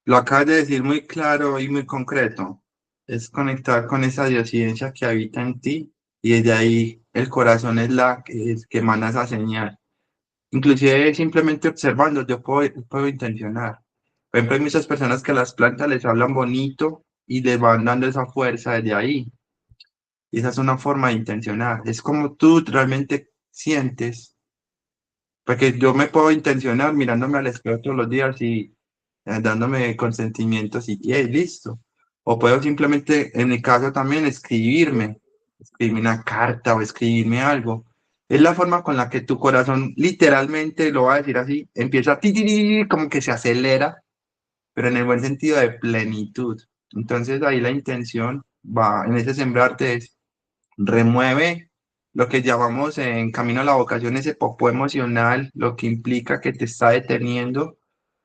Speaker 2: Lo acabas de decir muy claro y muy concreto. Es conectar con esa diosidencia que habita en ti y desde ahí el corazón es la que manda esa señal. Inclusive simplemente observando, yo puedo intencionar. Por ejemplo, hay muchas personas que a las plantas les hablan bonito y les van dando esa fuerza desde ahí. Y esa es una forma de intencionar. Es como tú realmente sientes, porque yo me puedo intencionar mirándome al espejo todos los días y dándome consentimientos y listo. O puedo simplemente, en mi caso también, escribirme una carta o escribirme algo. Es la forma con la que tu corazón, literalmente, lo va a decir así, empieza a ti, como que se acelera, pero en el buen sentido de plenitud. Entonces ahí la intención va, en ese sembrarte es remueve lo que llamamos en camino a la vocación, ese popó emocional, lo que implica que te está deteniendo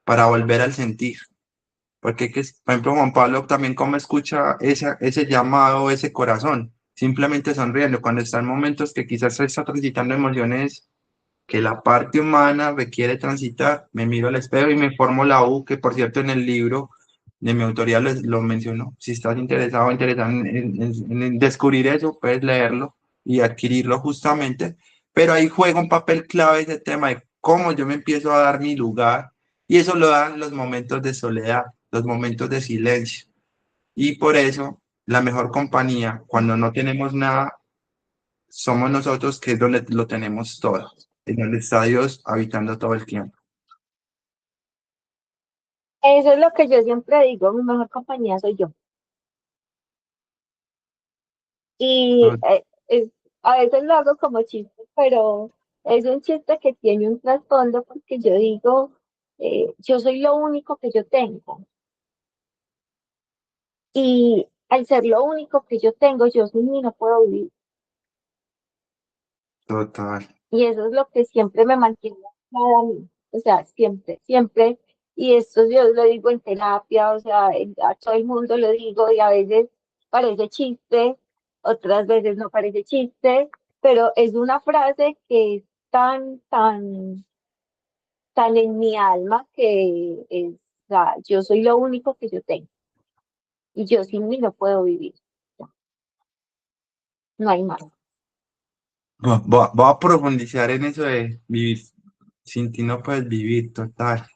Speaker 2: para volver al sentir. Porque, por ejemplo, Juan Pablo también como escucha ese llamado, ese corazón, simplemente sonriendo, cuando está en momentos que quizás está transitando emociones que la parte humana requiere transitar, me miro al espejo y me formo la U, que por cierto en el libro de mi autoría lo mencionó. Si estás interesado o interesado en descubrir eso, puedes leerlo y adquirirlo justamente, pero ahí juega un papel clave ese tema de cómo yo me empiezo a dar mi lugar y eso lo dan los momentos de soledad, los momentos de silencio. Y por eso la mejor compañía, cuando no tenemos nada, somos nosotros, que es donde lo tenemos todo, en donde está Dios habitando todo el tiempo.
Speaker 1: Eso es lo que yo siempre digo, mi mejor compañía soy yo. Y
Speaker 2: No,
Speaker 1: a veces lo hago como chiste, pero es un chiste que tiene un trasfondo porque yo digo, yo soy lo único que yo tengo. Y al ser lo único que yo tengo, yo sin mí no puedo vivir.
Speaker 2: total,
Speaker 1: Y eso es lo que siempre me mantiene a mí. O sea, siempre, siempre. Y esto yo lo digo en terapia, o sea, a todo el mundo lo digo y a veces parece chiste, otras veces no parece chiste, pero es una frase que es tan en mi alma que es, o sea, yo soy lo único que yo tengo y yo sin mí no puedo vivir, no hay más.
Speaker 2: Voy a profundizar en eso de vivir sin ti no puedes vivir, total.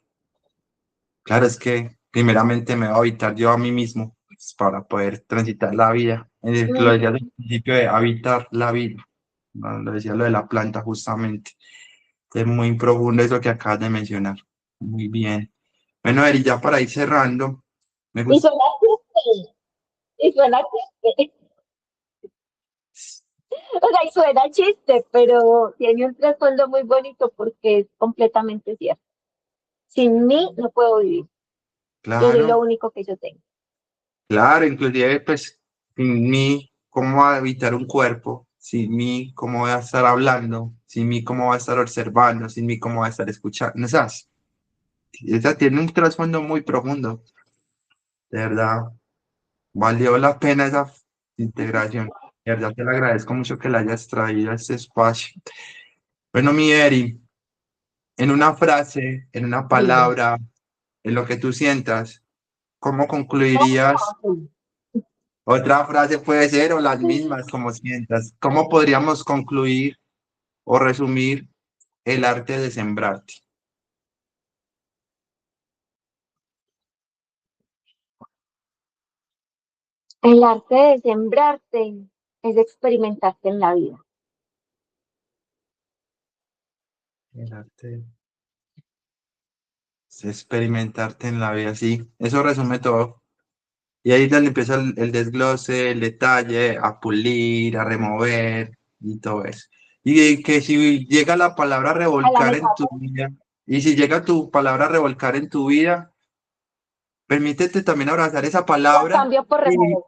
Speaker 2: Claro, es que primeramente me voy a habitar yo a mí mismo pues, para poder transitar la vida. Lo decía al
Speaker 1: Ujú.
Speaker 2: principio de habitar la vida, ¿no? Lo decía lo de la planta justamente. Es muy profundo eso que acabas de mencionar. Muy bien. Bueno, Eri, ya para ir cerrando, me
Speaker 1: Y
Speaker 2: gusta.
Speaker 1: suena triste, y suena triste, o sea, y suena chiste, pero tiene un trasfondo muy bonito porque es completamente cierto. Sin mí no puedo vivir, yo soy lo
Speaker 2: Claro,
Speaker 1: único que yo tengo.
Speaker 2: claro, inclusive pues sin mí, ¿cómo va a habitar un cuerpo? Sin mí, ¿cómo voy a estar hablando? Sin mí, ¿cómo voy a estar observando? Sin mí, ¿cómo voy a estar escuchando? ¿No sabes? Esa tiene un trasfondo muy profundo, de verdad. Valió la pena esa integración. De verdad te lo agradezco mucho que la hayas traído a este espacio. Bueno, mi Eri, en una frase, en una
Speaker 1: Dime.
Speaker 2: palabra, en lo que tú sientas, ¿cómo concluirías? Otra frase puede ser o las mismas, como sientas. ¿Cómo podríamos concluir o resumir el arte de sembrarte?
Speaker 1: El arte de sembrarte es experimentarte en la vida.
Speaker 2: El arte es experimentarte en la vida, sí. Eso resume todo. Y ahí es donde empieza el desglose, el detalle, a pulir, a remover y todo eso. Y que si llega la palabra
Speaker 1: A la
Speaker 2: revolcar en tu
Speaker 1: metáfora,
Speaker 2: vida, y si llega tu palabra revolcar en tu vida, permítete también abrazar esa
Speaker 1: la
Speaker 2: palabra.
Speaker 1: cambio por
Speaker 2: Y
Speaker 1: remover.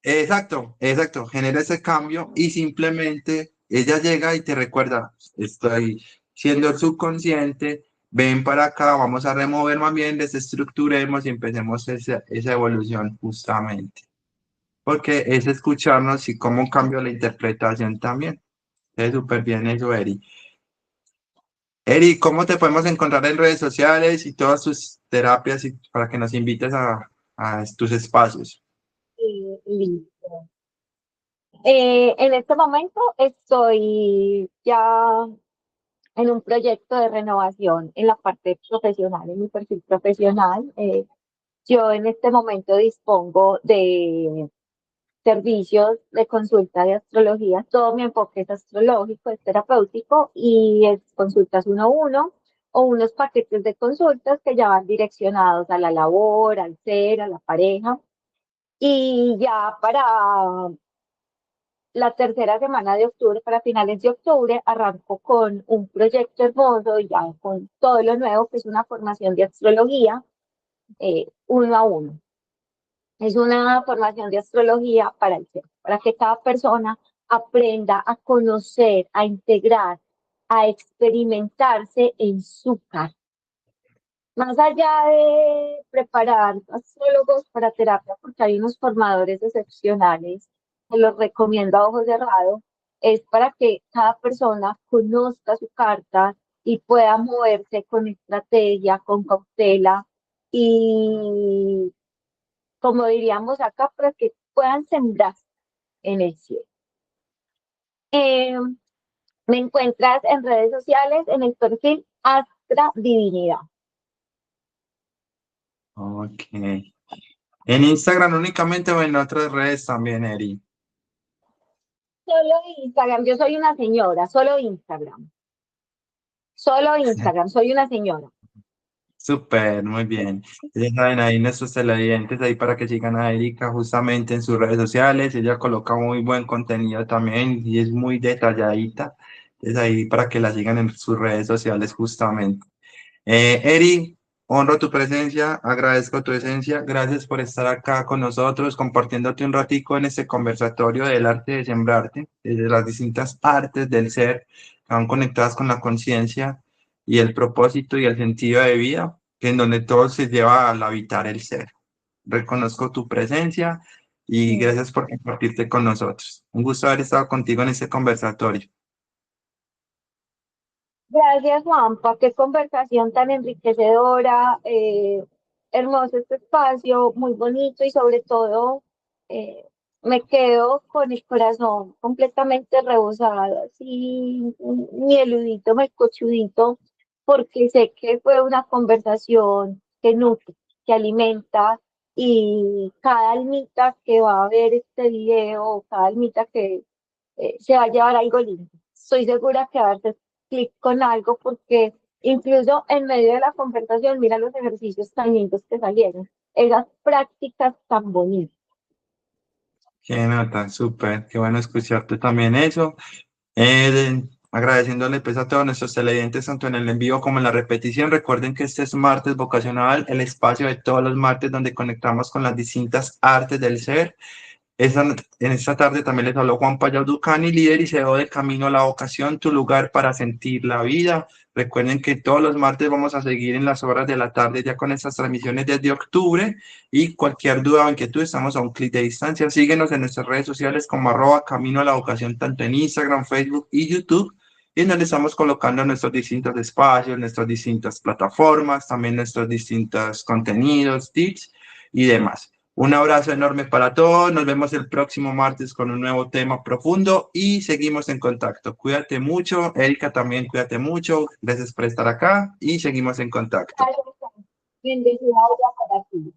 Speaker 2: exacto, exacto, genera ese cambio y simplemente ella llega y te recuerda, estoy siendo subconsciente, ven para acá, vamos a remover más bien, desestructuremos y empecemos esa evolución justamente. Porque es escucharnos y cómo cambia la interpretación también. Es súper bien eso, Eri. Eri, ¿cómo te podemos encontrar en redes sociales y todas tus terapias y para que nos invites a tus espacios?
Speaker 1: Listo. En este momento estoy ya en un proyecto de renovación en la parte profesional, en mi perfil profesional. Yo en este momento dispongo de servicios de consulta de astrología. Todo mi enfoque es astrológico, es terapéutico y es consultas uno a uno o unos paquetes de consultas que ya van direccionados a la labor, al ser, a la pareja. Y ya para la tercera semana de octubre, para finales de octubre, arranco con un proyecto hermoso, ya con todo lo nuevo, que es una formación de astrología uno a uno. Es una formación de astrología para el ser, para que cada persona aprenda a conocer, a integrar, a experimentarse en su carta. Más allá de preparar astrólogos para terapia, porque hay unos formadores excepcionales, que los recomiendo a ojos cerrados, es para que cada persona conozca su carta y pueda moverse con estrategia, con cautela y, como diríamos acá, para que puedan sembrar en el cielo. Eh, Me encuentras en redes sociales en el perfil Astra Divinidad.
Speaker 2: Ok. En Instagram únicamente o en otras redes también, Eri.
Speaker 1: Solo Instagram, yo soy una señora, solo Instagram, soy una señora.
Speaker 2: Súper, muy bien. Ya saben, ahí nuestros televidentes ahí para que sigan a Erika justamente en sus redes sociales. Ella coloca muy buen contenido también y es muy detalladita. Entonces ahí para que la sigan en sus redes sociales justamente. Eri, honro tu presencia, agradezco tu esencia. Gracias por estar acá con nosotros, compartiéndote un ratico en este conversatorio del arte de sembrarte, de las distintas artes del ser que van conectadas con la conciencia y el propósito y el sentido de vida, que en donde todo se lleva al habitar el ser. Reconozco tu presencia y
Speaker 1: Mm.
Speaker 2: gracias por compartirte con nosotros. Un gusto haber estado contigo en este conversatorio.
Speaker 1: Gracias, Juanpa. Qué conversación tan enriquecedora. Hermoso este espacio, muy bonito y sobre todo eh, me quedo con el corazón completamente rebosado, así mieludito, melcochudito, porque sé que fue una conversación que nutre, que alimenta y cada almita que va a ver este video, cada almita que se va a llevar algo lindo. Estoy segura que va a darte clic con algo porque incluso en medio de la conversación, mira los ejercicios tan lindos que salieron, esas prácticas tan bonitas.
Speaker 2: Qué nota, súper, qué bueno escucharte también eso. Agradeciéndole pues a todos nuestros televidentes, tanto en el en vivo como en la repetición. Recuerden que este es Martes Vocacional, el espacio de todos los martes donde conectamos con las distintas artes del ser. En esta tarde también les habló Juan Payá Ducani, líder y CEO de Camino a la Vocación, tu lugar para sentir la vida. Recuerden que todos los martes vamos a seguir en las horas de la tarde ya con estas transmisiones desde octubre y cualquier duda o inquietud estamos a un clic de distancia. Síguenos en nuestras redes sociales como @Camino a la Vocación, tanto en Instagram, Facebook y YouTube, y en donde estamos colocando nuestros distintos espacios, nuestras distintas plataformas, también nuestros distintos contenidos, tips y demás. Un abrazo enorme para todos. Nos vemos el próximo martes con un nuevo tema profundo y seguimos en contacto. Cuídate mucho. Erika, también cuídate mucho. Gracias por estar acá y seguimos en contacto.
Speaker 1: Bendecida para ti.